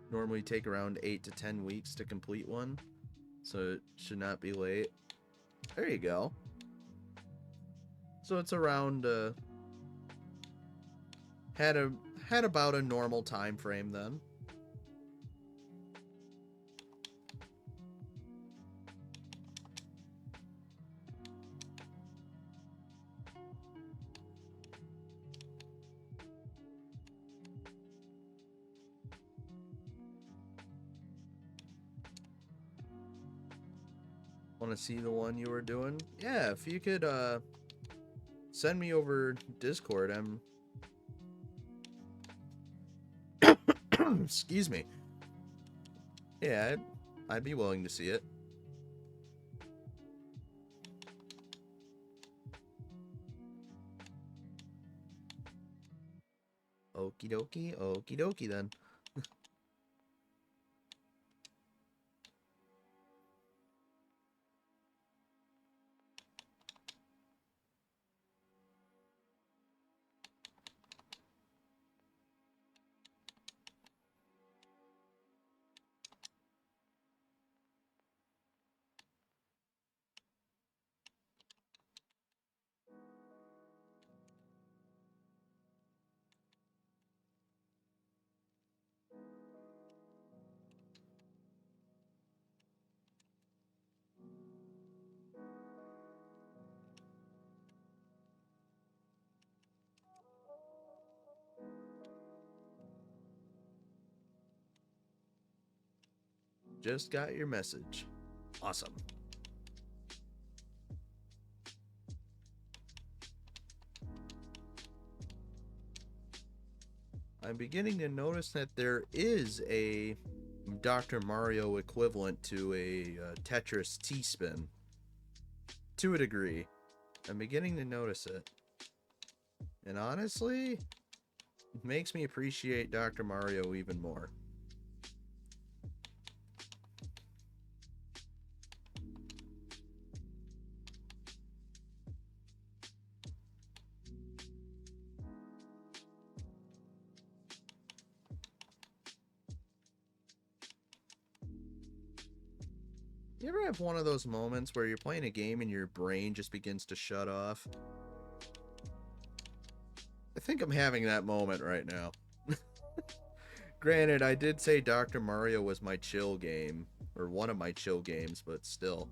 Normally take around 8 to 10 weeks to complete one, so it should not be late. There you go. So it's around had a had about a normal time frame then. Want to see the one you were doing? Yeah, if you could send me over Discord, I'm excuse me. Yeah, I'd be willing to see it. Okie dokie then. Just got your message. Awesome. I'm beginning to notice that there is a Dr. Mario equivalent to a Tetris T-spin. To a degree. I'm beginning to notice it. And honestly, it makes me appreciate Dr. Mario even more. You ever have one of those moments where you're playing a game and your brain just begins to shut off? I think I'm having that moment right now. Granted, I did say Dr. Mario was my chill game, or one of my chill games, but still.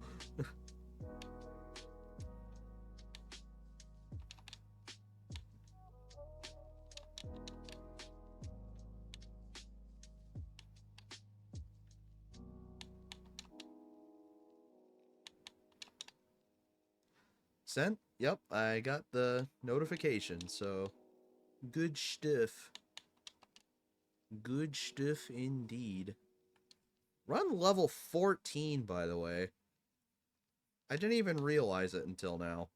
Sent? Yep, I got the notification, so good stuff. Good stuff indeed. Run level 14, by the way. I didn't even realize it until now.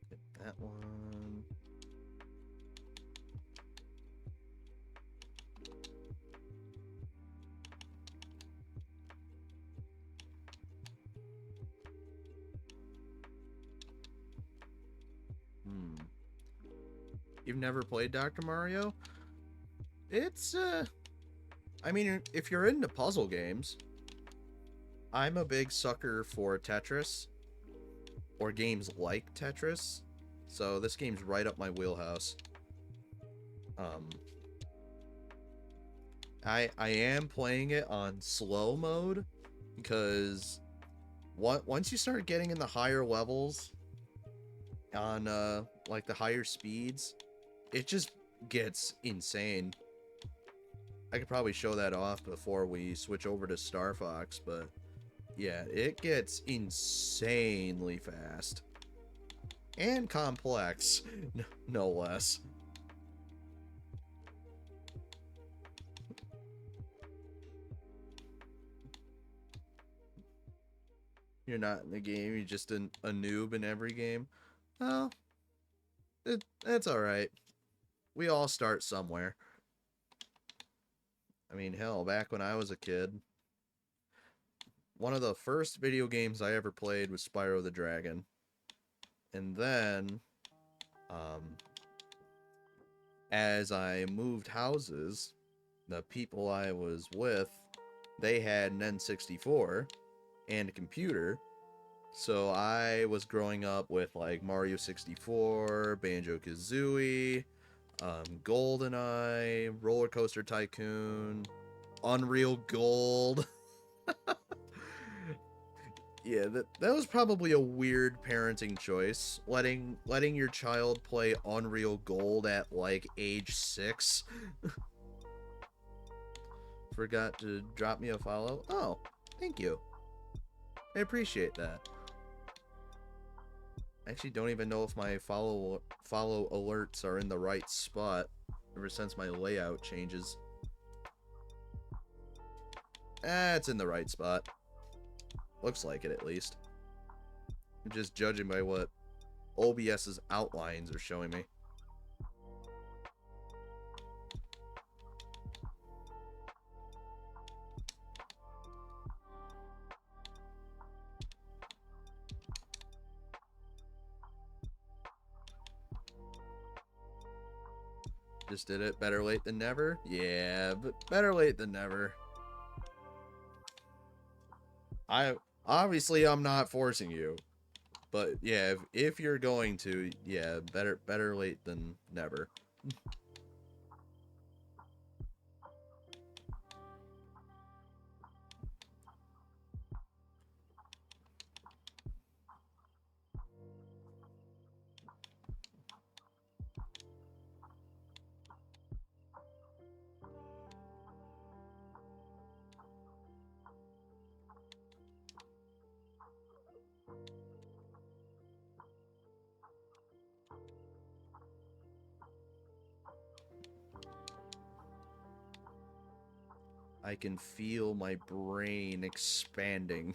Get that one. You've never played Dr. Mario? It's, I mean, if you're into puzzle games, I'm a big sucker for Tetris, or games like Tetris, so this game's right up my wheelhouse. I am playing it on slow mode, because once you start getting in the higher levels, on, like, the higher speeds, it just gets insane. I could probably show that off before we switch over to Star Fox, but yeah, it gets insanely fast. And complex, no less. You're not in the game. You're just a noob in every game. Well, that's all right. We all start somewhere. I mean, hell, back when I was a kid, one of the first video games I ever played was Spyro the Dragon. And then, um, as I moved houses, the people I was with, they had an N64 and a computer. So I was growing up with like Mario 64, Banjo-Kazooie, GoldenEye, Roller Coaster Tycoon, Unreal Gold. Yeah, that was probably a weird parenting choice, letting your child play Unreal Gold at like age 6. Forgot to drop me a follow. Oh, thank you. I appreciate that. I actually don't even know if my follow alerts are in the right spot ever since my layout changes. It's in the right spot. Looks like it, at least. I'm just judging by what OBS's outlines are showing me. Just did it. Better late than never? Yeah, but better late than never. Obviously I'm not forcing you. But yeah, if you're going to, yeah, better late than never. I can feel my brain expanding.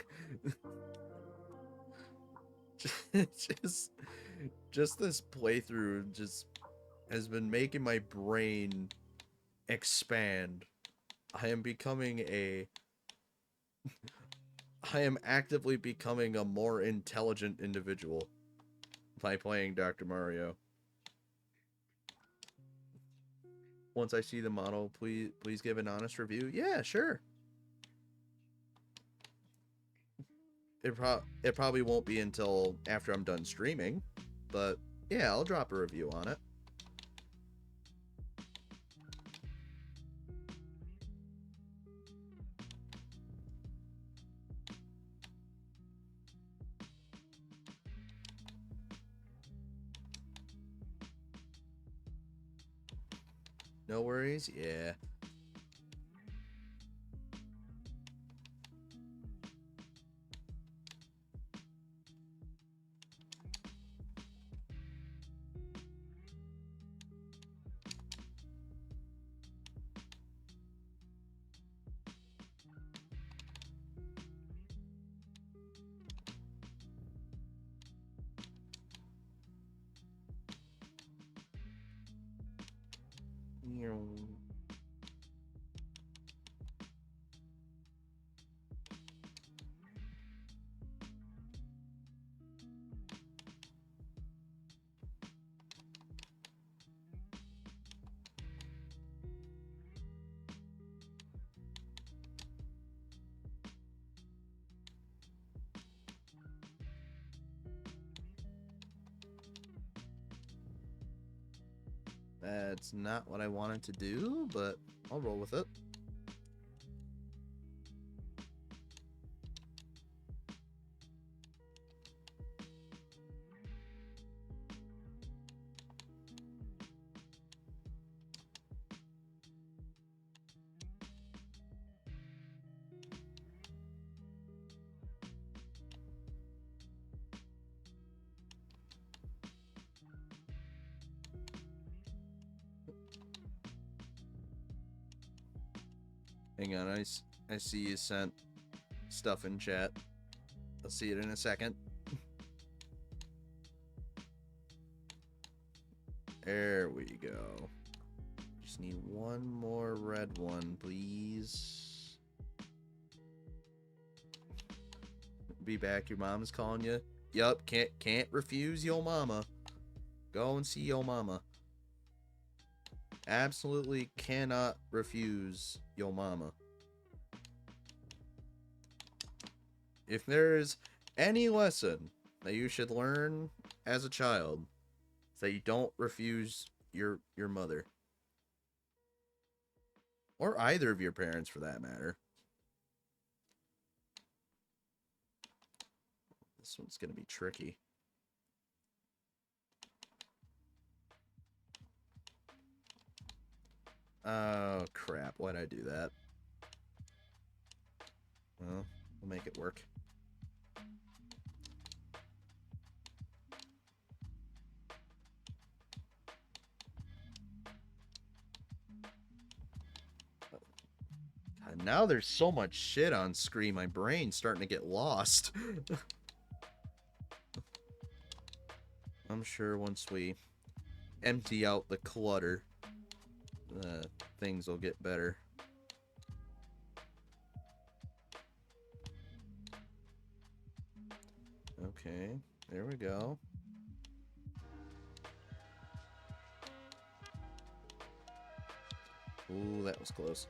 just just this playthrough just has been making my brain expand. I am becoming a I am actively becoming a more intelligent individual by playing Dr. Mario. Once I see the model, please give an honest review. Yeah, sure. It probably won't be until after I'm done streaming, but yeah, I'll drop a review on it. No worries. Yeah. That's not what I wanted to do, but I'll roll with it. Hang on, I see you sent stuff in chat. I'll see it in a second. There we go. Just need one more red one, please. Be back. Your mom's calling you. Yup, can't refuse your mama. Go and see your mama. Absolutely cannot refuse your mama. If there's any lesson that you should learn as a child, it's that you don't refuse your mother. Or either of your parents, for that matter. This one's going to be tricky. Oh, crap. Why'd I do that? Well, we'll make it work. God, now there's so much shit on screen, my brain's starting to get lost. I'm sure once we empty out the clutter, things will get better. Okay, there we go. Ooh, that was close.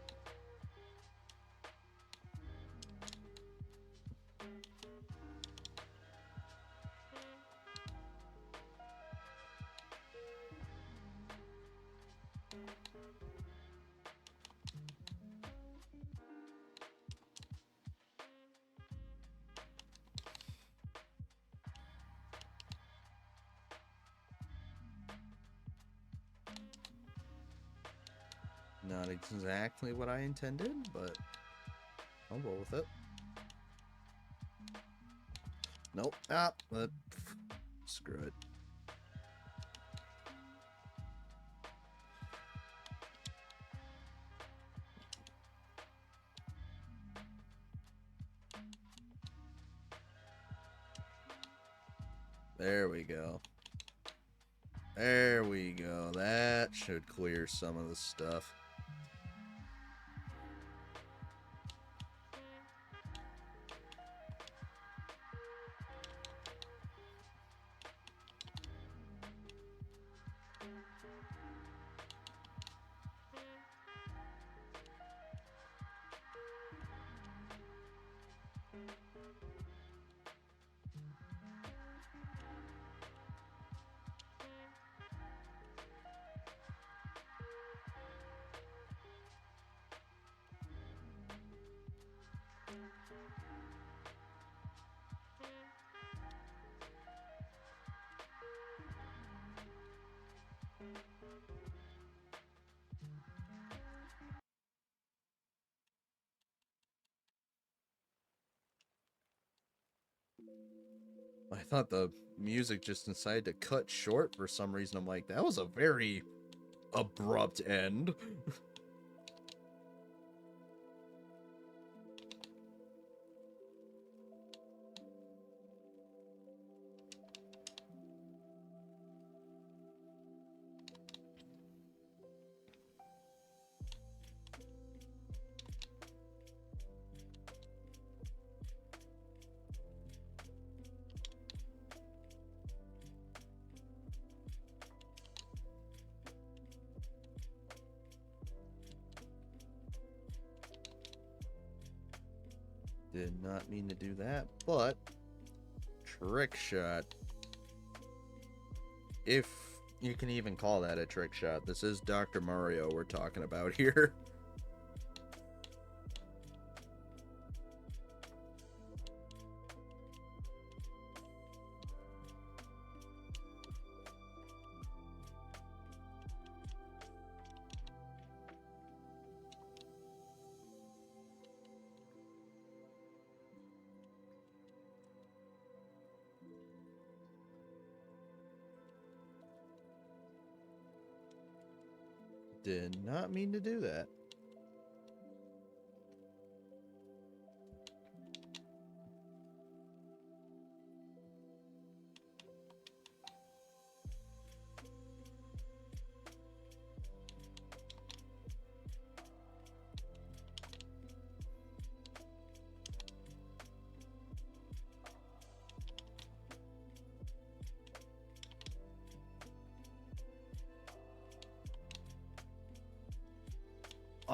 Not exactly what I intended, but I'll roll with it. Nope. Screw it. There we go. There we go. That should clear some of the stuff. I thought the music just decided to cut short for some reason. I'm like, that was a very abrupt end. Did not mean to do that, but trick shot. If you can even call that a trick shot. This is Dr. Mario we're talking about here. Did not mean to do that.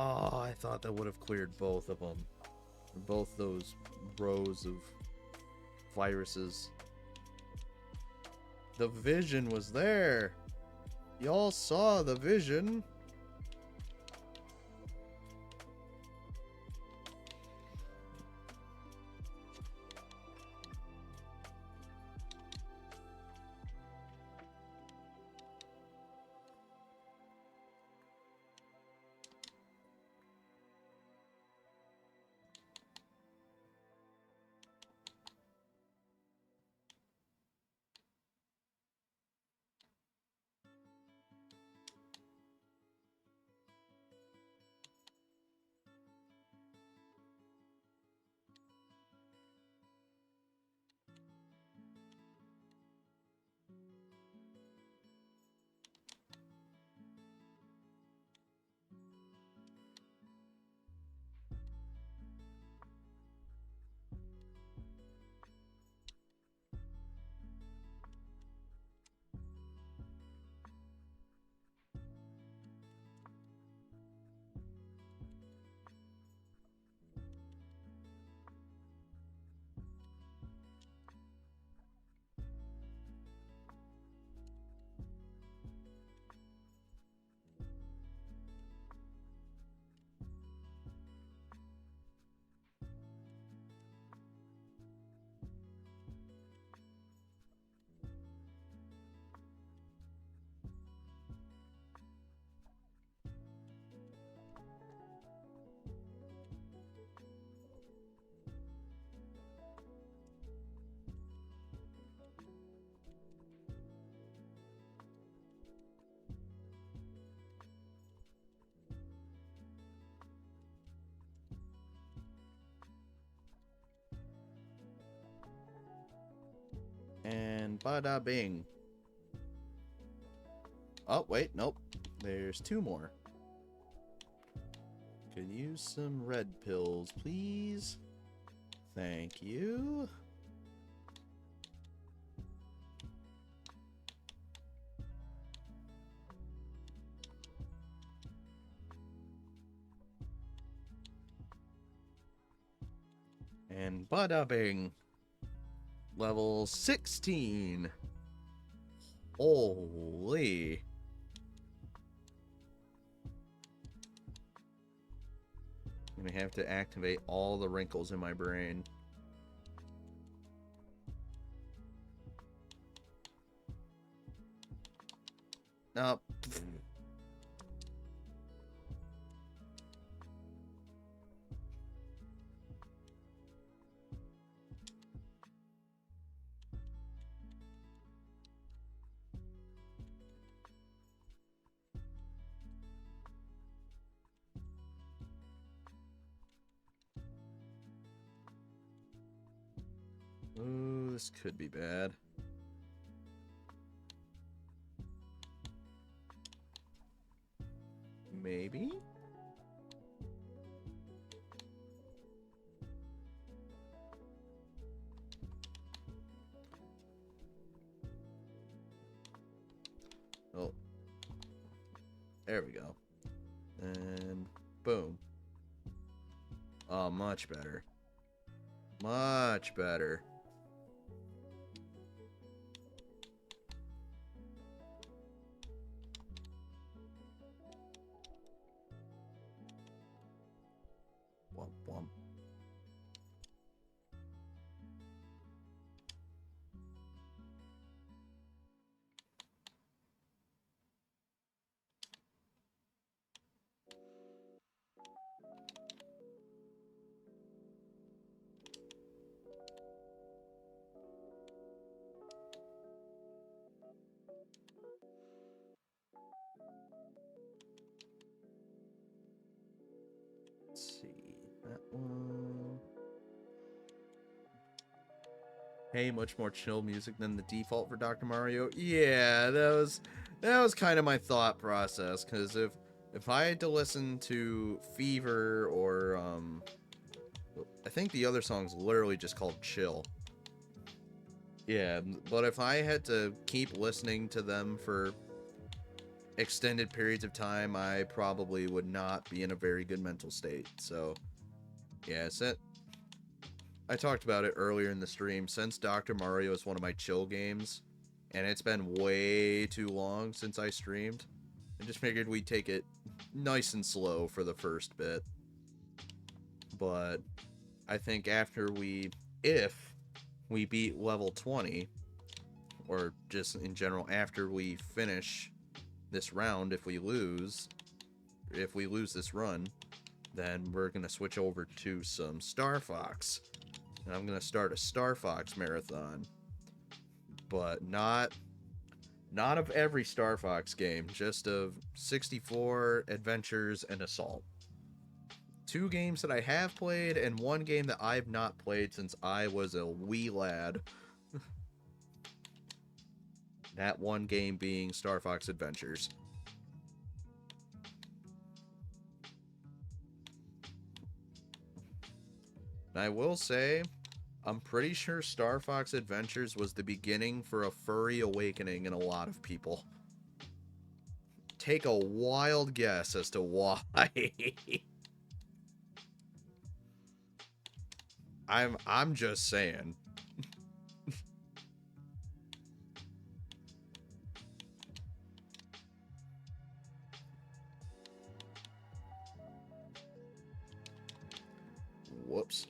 Oh, I thought that would have cleared both of them. Both those rows of viruses. The vision was there. Y'all saw the vision. And bada bing. Oh, wait, nope. There's two more. Could use some red pills, please. Thank you. And bada bing. Level 16. Holy. I'm gonna have to activate all the wrinkles in my brain. Nope. Ooh, this could be bad. Maybe? Oh. There we go. And boom. Oh, much better. Much better. Womp womp. Let's see. That one. Hey, much more chill music than the default for Dr. Mario. Yeah, that was kind of my thought process, because if I had to listen to Fever or I think the other song's literally just called Chill. Yeah, but if I had to keep listening to them for extended periods of time, I probably would not be in a very good mental state. So, yeah, I talked about it earlier in the stream. Since Dr. Mario is one of my chill games, and it's been way too long since I streamed, I just figured we'd take it nice and slow for the first bit. But I think if we beat level 20, or just in general after we finish this round, if we lose this run, then we're going to switch over to some Star Fox. And I'm going to start a Star Fox marathon. But not of every Star Fox game, just of 64, Adventures, and Assault. 2 games that I have played, and 1 game that I've not played since I was a wee lad. That 1 game being Star Fox Adventures. And I will say, I'm pretty sure Star Fox Adventures was the beginning for a furry awakening in a lot of people. Take a wild guess as to why. I'm just saying. Whoops.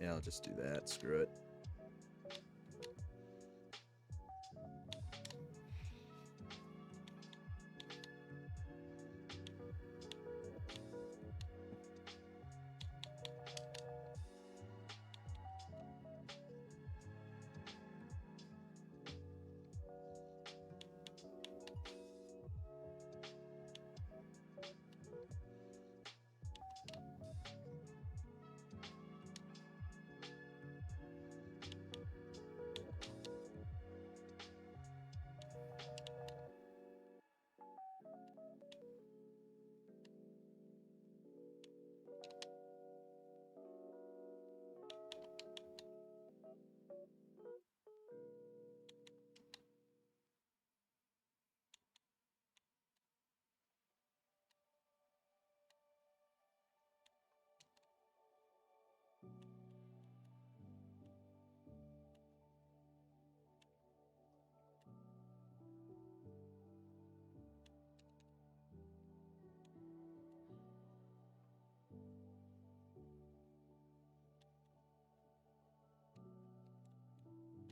Yeah, I'll just do that. Screw it.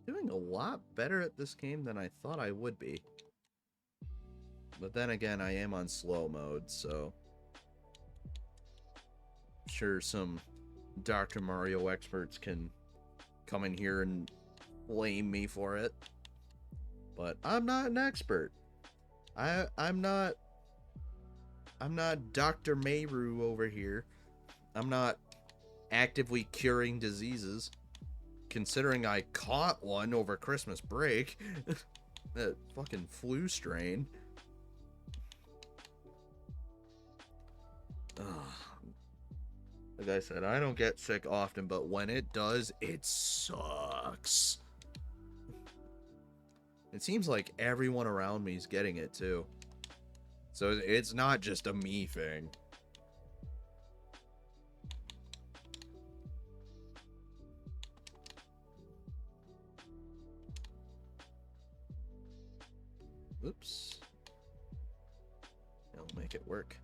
Doing a lot better at this game than I thought I would be. But then again, I am on slow mode, so I'm sure some Dr. Mario experts can come in here and blame me for it. But I'm not an expert. I'm not Dr. Mayru over here. I'm not actively curing diseases. Considering I caught one over Christmas break. That fucking flu strain. Ugh. Like I said, I don't get sick often, but when it does, it sucks. It seems like everyone around me is getting it too. So it's not just a me thing. Oops. I'll make it work.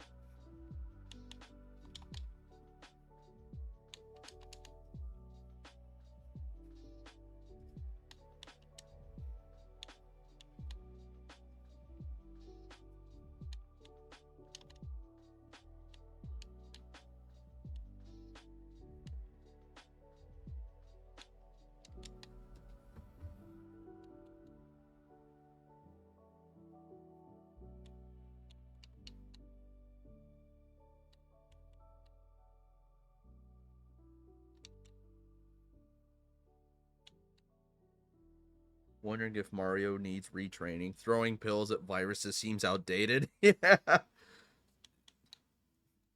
Wondering if Mario needs retraining. Throwing pills at viruses seems outdated. Yeah.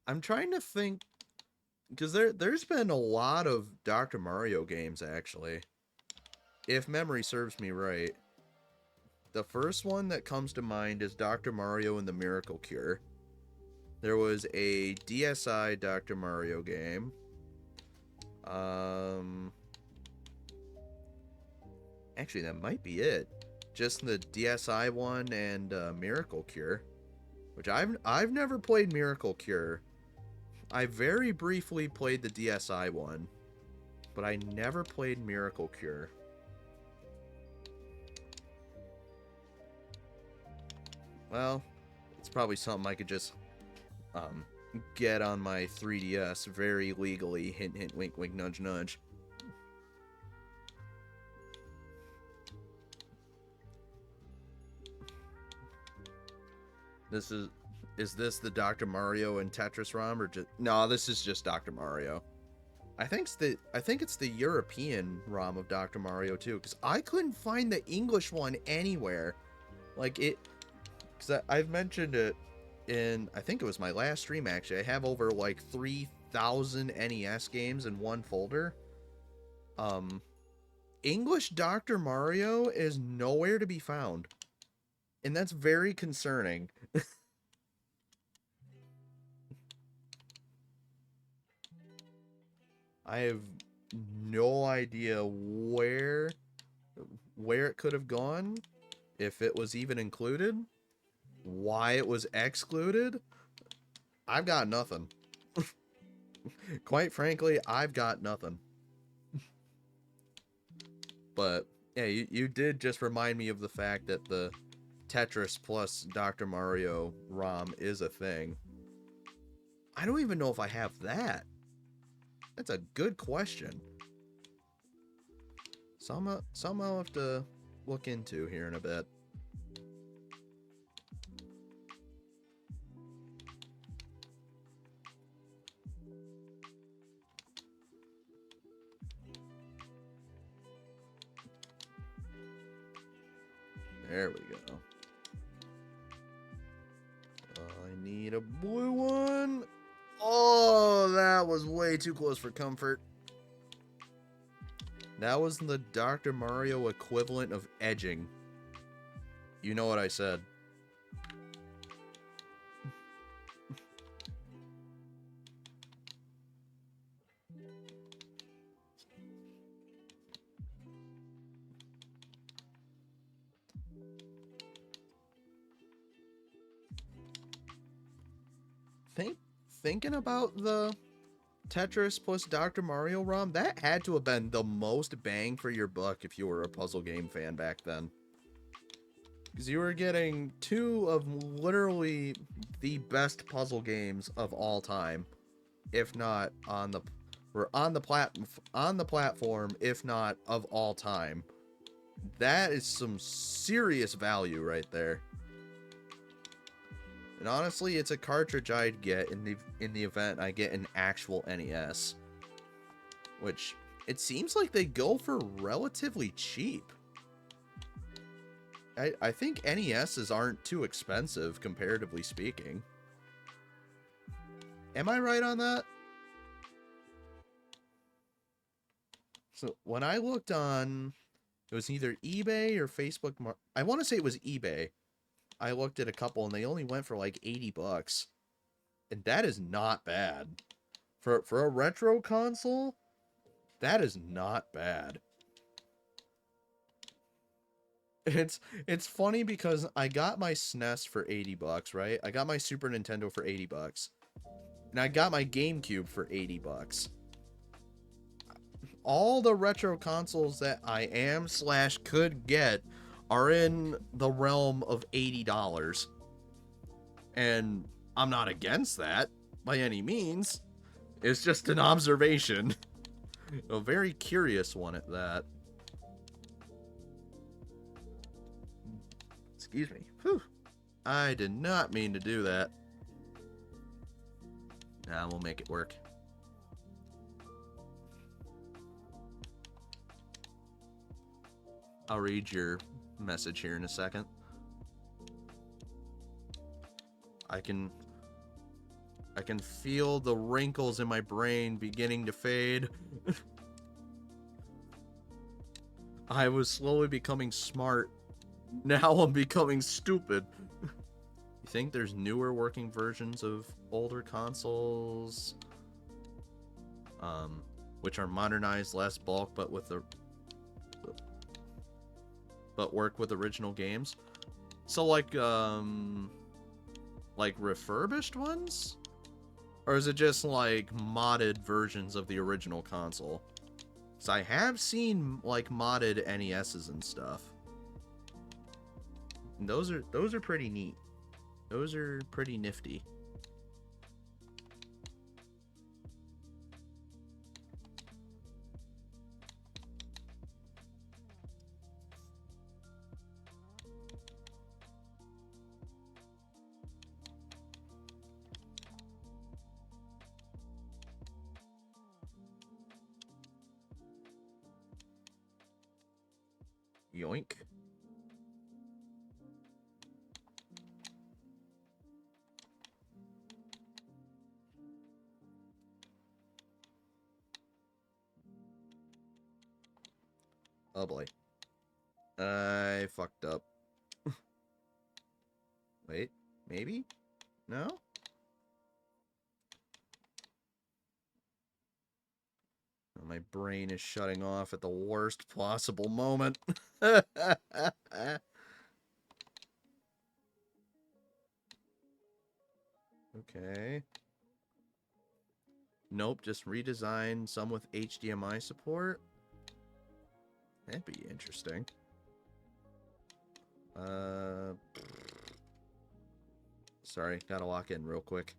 I'm trying to think, because there's been a lot of Dr. Mario games, actually. If memory serves me right. The first one that comes to mind is Dr. Mario and the Miracle Cure. There was a DSi Dr. Mario game. Actually, that might be it. Just the DSi one and Miracle Cure, which I've never played Miracle Cure. I very briefly played the DSi one, but I never played Miracle Cure. Well, it's probably something I could just get on my 3DS very legally. Hint, hint, wink, wink, nudge, nudge. Is this the Dr. Mario and Tetris ROM, or just no? This is just Dr. Mario. I think it's the European ROM of Dr. Mario too, because I couldn't find the English one anywhere. Like it, because I've mentioned it in, I think it was my last stream actually. I have over like 3,000 NES games in one folder. English Dr. Mario is nowhere to be found. And that's very concerning. I have no idea where it could have gone, if it was even included, why it was excluded. I've got nothing. Quite frankly, I've got nothing. But yeah, you did just remind me of the fact that the Tetris plus Dr. Mario ROM is a thing. I don't even know if I have that. That's a good question. Something I'll have to look into here in a bit. There we go. I need a blue one. Oh, that was way too close for comfort. That was the Dr. Mario equivalent of edging. You know what I said. Thinking about the Tetris plus Dr. Mario ROM, that had to have been the most bang for your buck if you were a puzzle game fan back then. Because you were getting two of literally the best puzzle games of all time, if not on the platform, if not of all time. That is some serious value right there. And honestly, it's a cartridge I'd get in the event I get an actual NES. Which, it seems like they go for relatively cheap. I think NESs aren't too expensive, comparatively speaking. Am I right on that? So, when I looked on, it was either eBay or Facebook. I want to say it was eBay. I looked at a couple and they only went for like 80 bucks. And that is not bad. For a retro console, that is not bad. It's funny because I got my SNES for 80 bucks, right? I got my Super Nintendo for 80 bucks. And I got my GameCube for 80 bucks. All the retro consoles that I could get are in the realm of $80. And I'm not against that by any means. It's just an observation. A very curious one at that. Excuse me. Whew. I did not mean to do that. Nah, we'll make it work. I'll read your message here in a second. I can feel the wrinkles in my brain beginning to fade. I was slowly becoming smart Now I'm becoming stupid. You think there's newer working versions of older consoles? Which are modernized, less bulk, but work with original games. So like refurbished ones? Or is it just like modded versions of the original console? Because I have seen like modded NESs and stuff. And those are pretty neat. Those are pretty nifty. Yoink. Oh boy. I fucked up. Wait, maybe? No? My brain is shutting off at the worst possible moment. Okay. Nope, just redesign some with HDMI support. That'd be interesting. Sorry, gotta lock in real quick.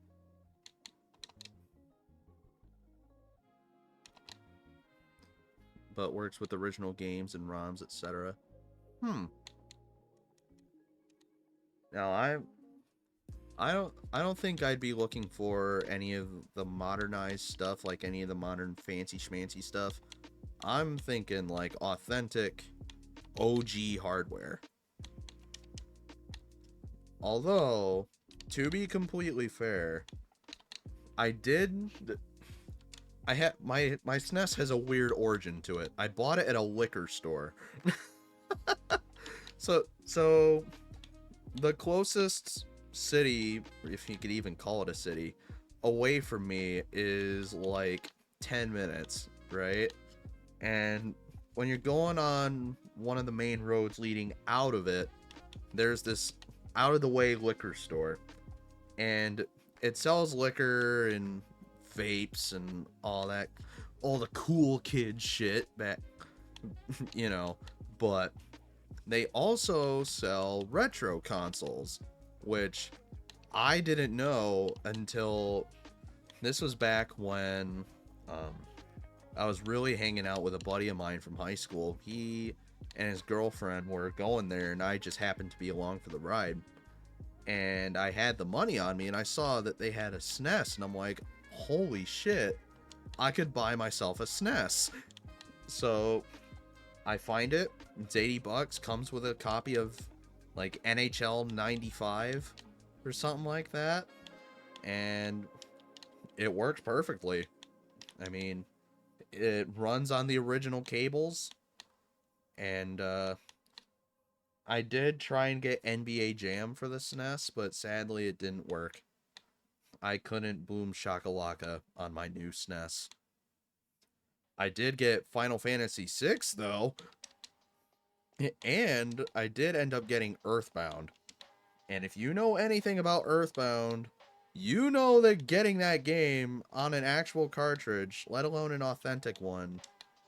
But works with original games and ROMs, etc. Now I don't think I'd be looking for any of the modernized stuff, like any of the modern fancy schmancy stuff. I'm thinking like authentic OG hardware. Although, to be completely fair, I had my SNES has a weird origin to it. I bought it at a liquor store. So the closest city, if you could even call it a city, away from me is like 10 minutes, right? And when you're going on one of the main roads leading out of it, there's this out of the way liquor store, and it sells liquor and vapes and all that, all the cool kid shit that you know. But they also sell retro consoles, which I didn't know until this was back when I was really hanging out with a buddy of mine from high school. He and his girlfriend were going there, and I just happened to be along for the ride. And I had the money on me, and I saw that they had a SNES, and I'm like, holy shit, I could buy myself a SNES. So I find it. It's $80. Comes with a copy of like NHL 95 or something like that, and it works perfectly. I mean, it runs on the original cables, and I did try and get NBA Jam for the SNES, but sadly it didn't work. I couldn't boom shakalaka on my new SNES. I did get Final Fantasy VI, though, and I did end up getting Earthbound. And if you know anything about Earthbound, you know that getting that game on an actual cartridge, let alone an authentic one,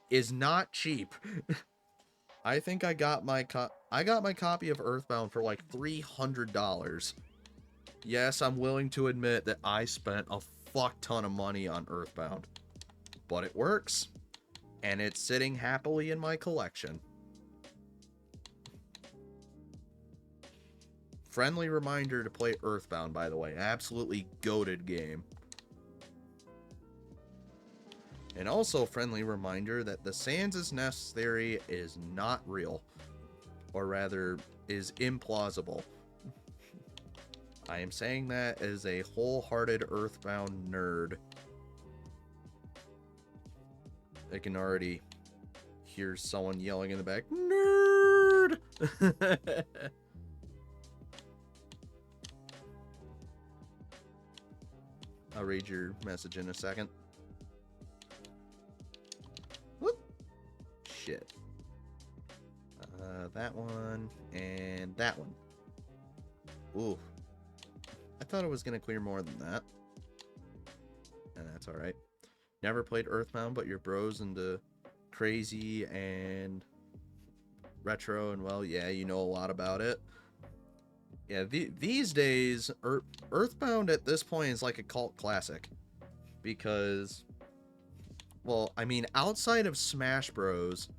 is not cheap. I think I got my copy of Earthbound for like $300. Yes, I'm willing to admit that I spent a fuck ton of money on Earthbound, but it works, and it's sitting happily in my collection. Friendly reminder to play Earthbound, by the way. Absolutely goated game. And also friendly reminder that the Sans Nest theory is not real. Or rather, is implausible. I am saying that as a wholehearted Earthbound nerd. I can already hear someone yelling in the back, "Nerd!" I'll read your message in a second. Whoop. Shit. That one and that one. Ooh. I thought it was going to clear more than that. And that's alright. Never played Earthbound, but your bros into crazy and retro, and well, yeah, you know a lot about it. Yeah, these days, Earthbound at this point is like a cult classic. Because, well, I mean, outside of Smash Bros.,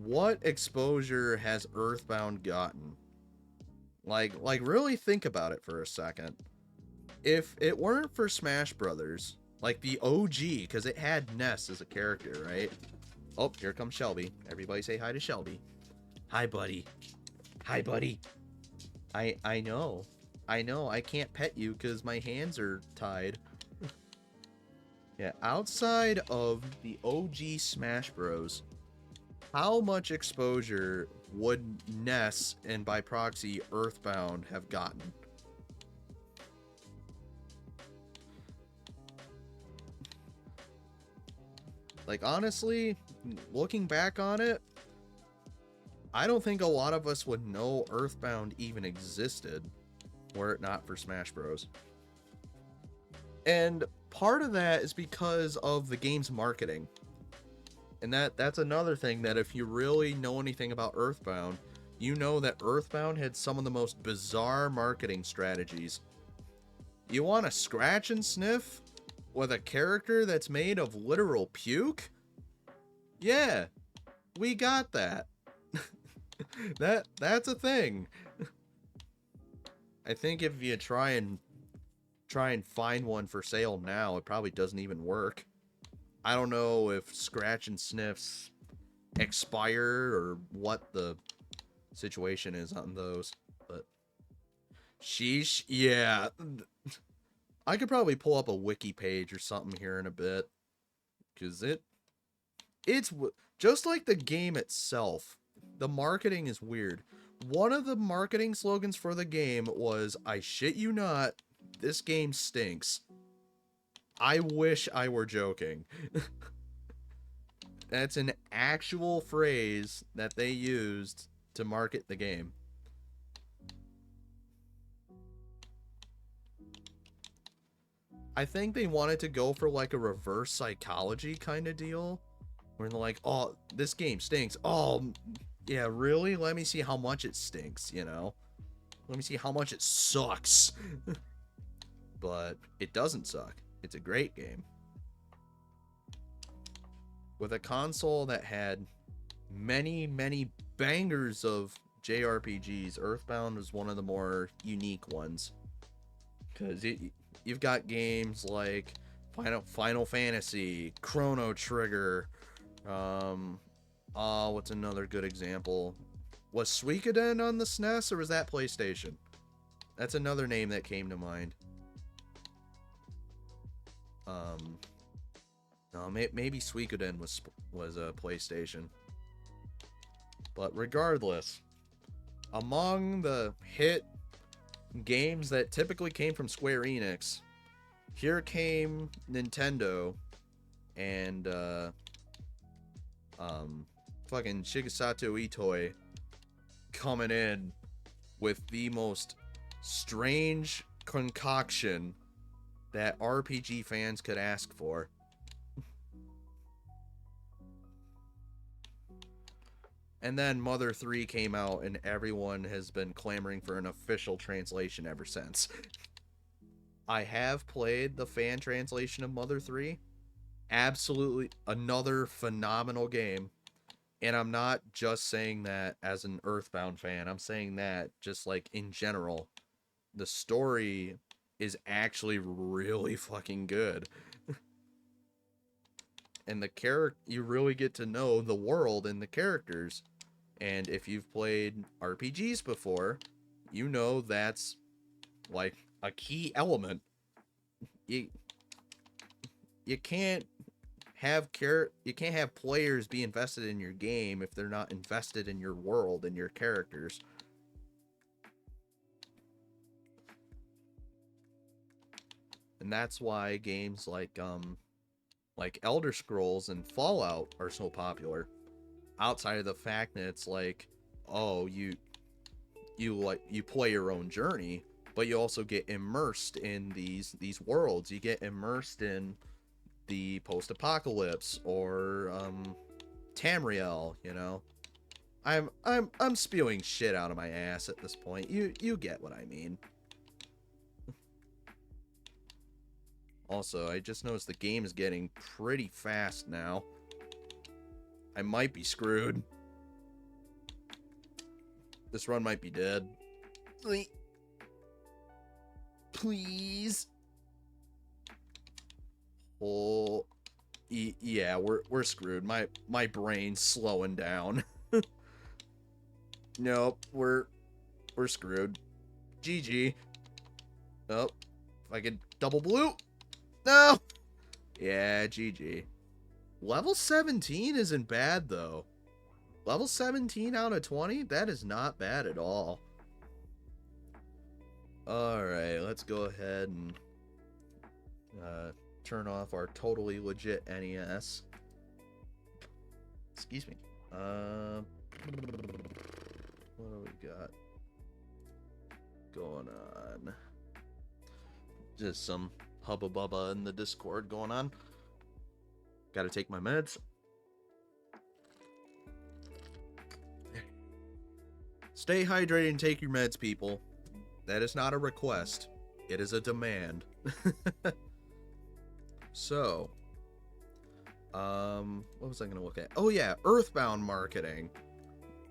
what exposure has Earthbound gotten? Like really think about it for a second. If it weren't for Smash Brothers, like the OG, because it had Ness as a character, right? Oh, here comes Shelby. Everybody say hi to Shelby. Hi, buddy. Hi, buddy. I know. I know. I can't pet you because my hands are tied. Yeah, outside of the OG Smash Bros., how much exposure would Ness and by proxy Earthbound have gotten? Like, honestly, looking back on it, I don't think a lot of us would know Earthbound even existed were it not for Smash Bros. And part of that is because of the game's marketing. And that's another thing, that if you really know anything about Earthbound, you know that Earthbound had some of the most bizarre marketing strategies. You want to scratch and sniff with a character that's made of literal puke? Yeah, we got that. That's a thing. I think if you try and find one for sale now, it probably doesn't even work. I don't know if scratch and sniffs expire or what the situation is on those, but sheesh, yeah. I could probably pull up a wiki page or something here in a bit, because it's just like the game itself. The marketing is weird. One of the marketing slogans for the game was, "I shit you not, this game stinks." I wish I were joking. That's an actual phrase that they used to market the game. I think they wanted to go for like a reverse psychology kind of deal, where they're like, "Oh, this game stinks. Oh, yeah, really? Let me see how much it stinks, you know? Let me see how much it sucks." But it doesn't suck. It's a great game. With a console that had many, many bangers of JRPGs, Earthbound was one of the more unique ones. Because you've got games like Final Fantasy, Chrono Trigger, what's another good example? Was Suikoden on the SNES, or was that PlayStation? That's another name that came to mind. No, maybe Suikoden was a PlayStation. But regardless, among the hit games that typically came from Square Enix, here came Nintendo and fucking Shigesato Itoi coming in with the most strange concoction that RPG fans could ask for. And then Mother 3 came out, and everyone has been clamoring for an official translation ever since. I have played the fan translation of Mother 3. Absolutely another phenomenal game. And I'm not just saying that as an Earthbound fan. I'm saying that just like in general. The story is actually really fucking good. And the character, you really get to know the world and the characters. And if you've played RPGs before, you know that's like a key element. You can't you can't have players be invested in your game if they're not invested in your world and your characters. And that's why games like Elder Scrolls and Fallout are so popular. Outside of the fact that it's like, oh, you play your own journey, but you also get immersed in these worlds. You get immersed in the post-apocalypse or Tamriel, you know. I'm spewing shit out of my ass at this point. You get what I mean. Also, I just noticed the game is getting pretty fast now. I might be screwed. This run might be dead. Please. Oh, yeah, we're screwed. My brain's slowing down. Nope, we're screwed. GG. Oh, if I could double blue. No. Yeah, GG. Level 17 isn't bad though. Level 17 out of 20? That is not bad at all. Alright, let's go ahead and turn off our totally legit NES. Excuse me. What do we got going on? Just some hubba bubba in the Discord going on. Gotta take my meds. Stay hydrated and take your meds, people. That is not a request. It is a demand. So, what was I going to look at? Oh yeah, Earthbound marketing.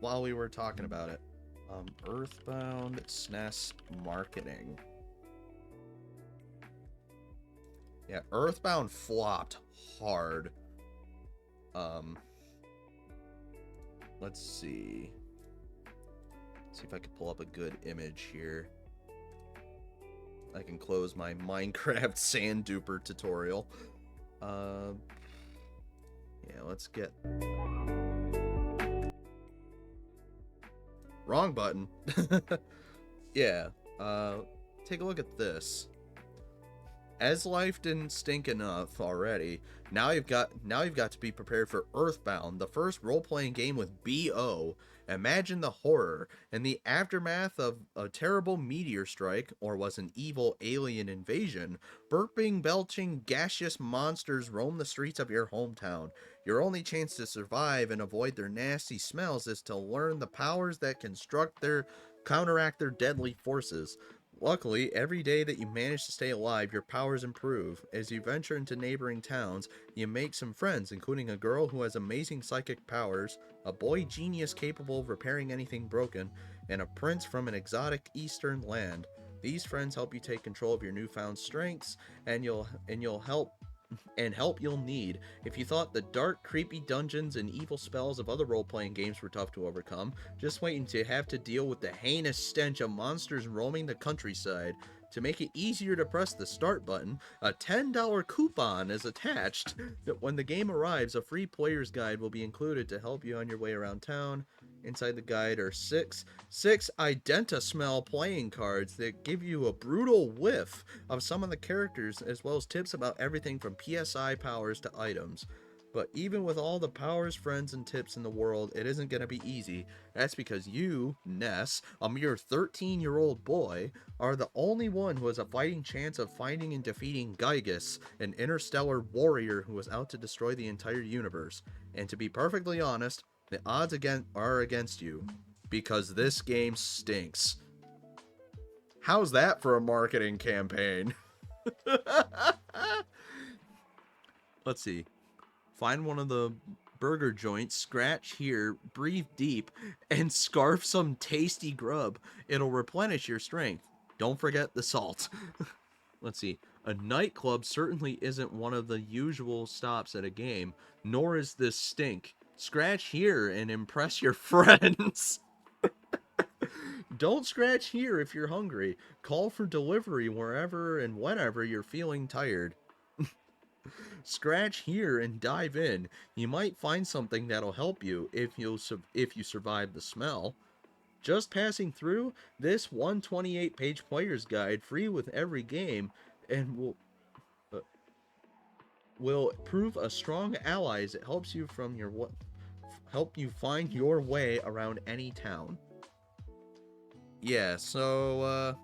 While we were talking about it. Earthbound SNES marketing. Yeah, Earthbound flopped hard. Let's see. See if I can pull up a good image here. I can close my Minecraft sand duper tutorial. Yeah, let's get... Wrong button. Yeah, take a look at this. As life didn't stink enough already, now you've got to be prepared for Earthbound, the first role-playing game with BO. Imagine the horror. In the aftermath of a terrible meteor strike, or was an evil alien invasion, burping, belching, gaseous monsters roam the streets of your hometown. Your only chance to survive and avoid their nasty smells is to learn the powers that counteract their deadly forces. Luckily, every day that you manage to stay alive, your powers improve. As you venture into neighboring towns, you make some friends, including a girl who has amazing psychic powers, a boy genius capable of repairing anything broken, and a prince from an exotic eastern land. These friends help you take control of your newfound strengths, and help you'll need. If you thought the dark, creepy dungeons and evil spells of other role-playing games were tough to overcome, just wait until you have to deal with the heinous stench of monsters roaming the countryside. To make it easier to press the start button, a $10 coupon is attached. When the game arrives, a free player's guide will be included to help you on your way around town. Inside the guide are six Identa-smell playing cards that give you a brutal whiff of some of the characters, as well as tips about everything from PSI powers to items. But even with all the powers, friends, and tips in the world, it isn't going to be easy. That's because you, Ness, a mere 13-year-old boy, are the only one who has a fighting chance of finding and defeating Gygus, an interstellar warrior who is out to destroy the entire universe. And to be perfectly honest, the odds are against you, because this game stinks. How's that for a marketing campaign? Let's see. Find one of the burger joints, scratch here, breathe deep, and scarf some tasty grub. It'll replenish your strength. Don't forget the salt. Let's see. A nightclub certainly isn't one of the usual stops at a game, nor is this stink. Scratch here and impress your friends. Don't scratch here if you're hungry. Call for delivery wherever and whenever you're feeling tired. Scratch here and dive in. You might find something that'll help you if you survive the smell. Just passing through this 128-page player's guide, free with every game, and uh, will prove a strong ally as it help you find your way around any town. Yeah, so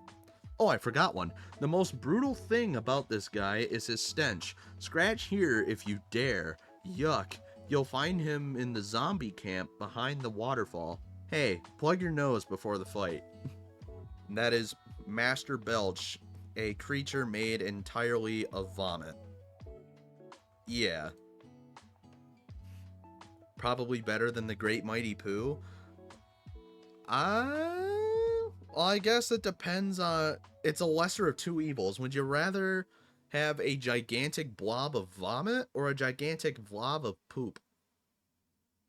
oh, I forgot one. The most brutal thing about this guy is his stench. Scratch here if you dare. Yuck. You'll find him in the zombie camp behind the waterfall. Hey, plug your nose before the fight. That is Master Belch, a creature made entirely of vomit. Yeah. Probably better than the Great Mighty Pooh. Well, I guess it depends on... It's a lesser of two evils. Would you rather have a gigantic blob of vomit or a gigantic blob of poop?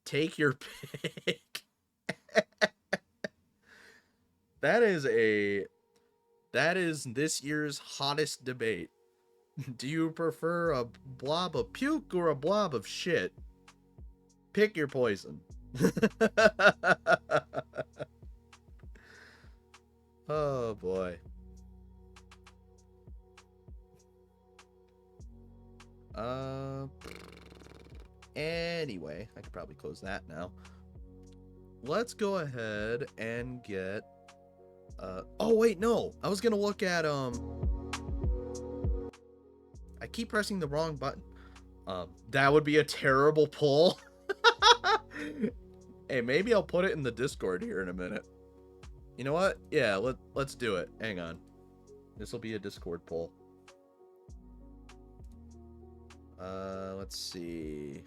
Take your pick. That is this year's hottest debate. Do you prefer a blob of puke or a blob of shit? Pick your poison. Oh boy. Anyway, I could probably close that now. Let's go ahead and get oh wait, no. I was going to look at I keep pressing the wrong button. That would be a terrible pull. Hey, maybe I'll put it in the Discord here in a minute. You know what? Yeah, let's do it. Hang on. This will be a Discord poll. Let's see.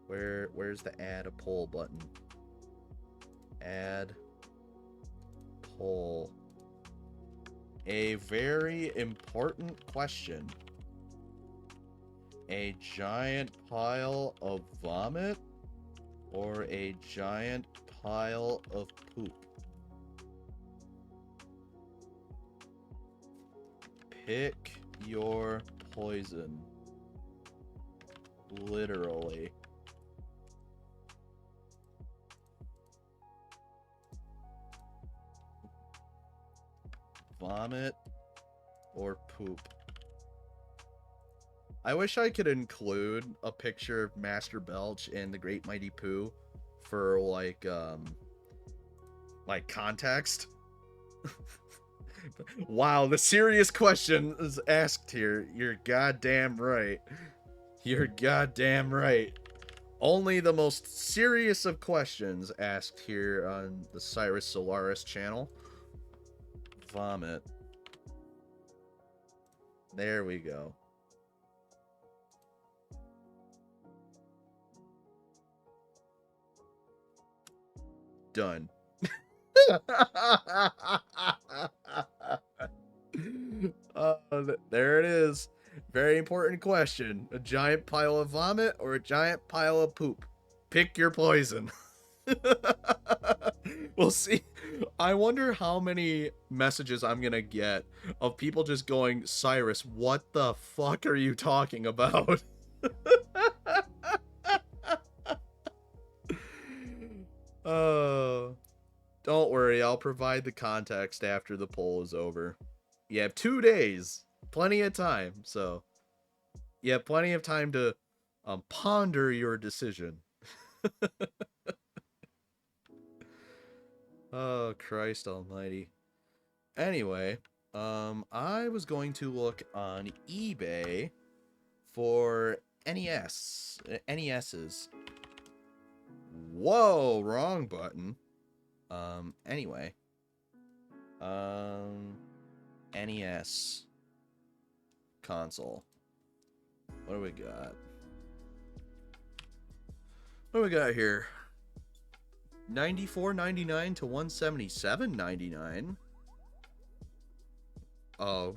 Where's the add a poll button? Add poll. A very important question. A giant pile of vomit or a giant pile of poop? Pick your poison. Literally. Vomit or poop? I wish I could include a picture of Master Belch and the Great Mighty Pooh for like context. Wow, the serious question is asked here. You're goddamn right. You're goddamn right. Only the most serious of questions asked here on the Cyrus Solaris channel. Vomit. There we go. Done. There it is. Very important question. A giant pile of vomit or a giant pile of poop? Pick your poison. We'll see. I wonder how many messages I'm gonna get of people just going, Cyrus, what the fuck are you talking about? Don't worry, I'll provide the context after the poll is over. You have 2 days. Plenty of time, so you have plenty of time to ponder your decision. Oh, Christ almighty. Anyway, I was going to look on eBay for NES's. Whoa, wrong button. Anyway. NES console. What do we got? What do we got here? $94.99 to $177.99. Oh,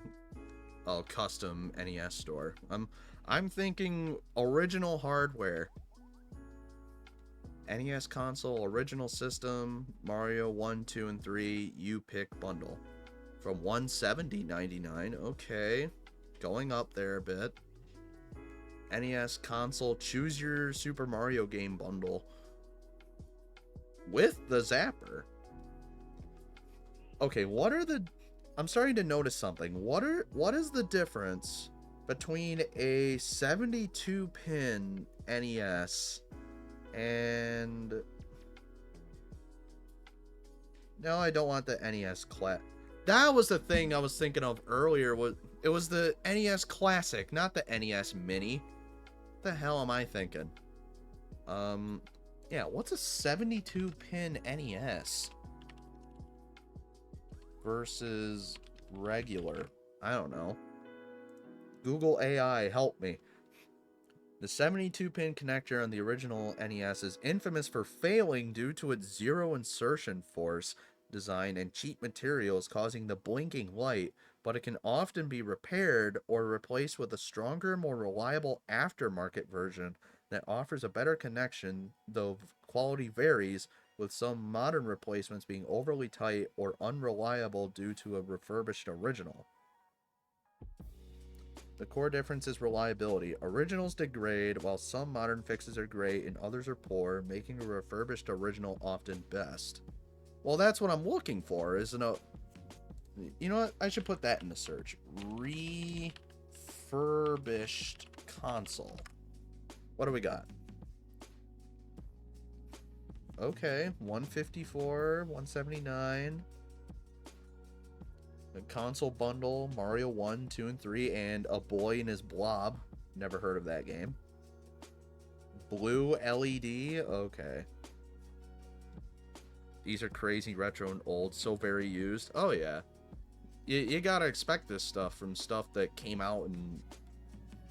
custom NES store. I'm thinking original hardware. NES console, original system, Mario 1, 2, and 3, you pick bundle. From $170.99, okay. Going up there a bit. NES console choose your Super Mario game bundle with the Zapper. Okay, what are the... I'm starting to notice something. What is the difference between a 72-pin NES and... No, I don't want the NES Classic. That was the thing I was thinking of earlier. It was the NES Classic, not the NES Mini. What the hell am I thinking? Yeah, what's a 72-pin NES versus regular? I don't know. Google AI, help me. The 72-pin connector on the original NES is infamous for failing due to its zero insertion force design and cheap materials causing the blinking light, but it can often be repaired or replaced with a stronger, more reliable aftermarket version that offers a better connection, though quality varies, with some modern replacements being overly tight or unreliable due to a refurbished original. The core difference is reliability. Originals degrade, while some modern fixes are great and others are poor, making a refurbished original often best. Well, that's what I'm looking for, isn't it? You know what? I should put that in the search. Refurbished console. What do we got? Okay, 154, 179. The console bundle, Mario 1, 2, and 3, and A Boy and His Blob. Never heard of that game. Blue LED, okay. These are crazy retro and old, so very used. Oh yeah. You gotta expect this stuff from stuff that came out in,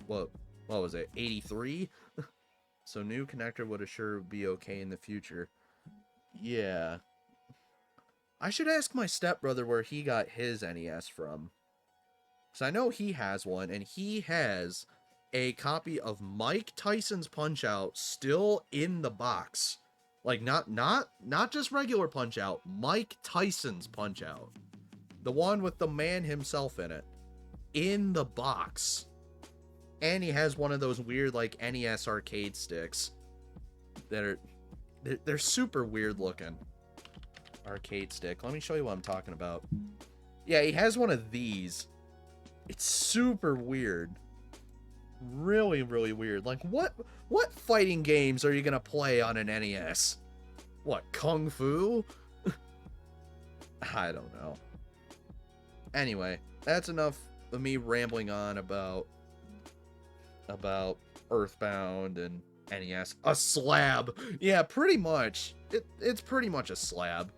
what was it, 83? So new connector would assure be okay in the future. Yeah. I should ask my stepbrother where he got his NES from. Because I know he has one, and he has a copy of Mike Tyson's Punch-Out still in the box. Like, not just regular Punch-Out, Mike Tyson's Punch-Out. The one with the man himself in it. In the box. And he has one of those weird, like, NES arcade sticks. That are... They're super weird looking. Arcade stick. Let me show you what I'm talking about. Yeah, he has one of these. It's super weird. Really, really weird. Like, what fighting games are you gonna play on an NES? What, Kung Fu? I don't know. Anyway, that's enough of me rambling on about Earthbound and NES. A slab! Yeah, pretty much. It's pretty much a slab.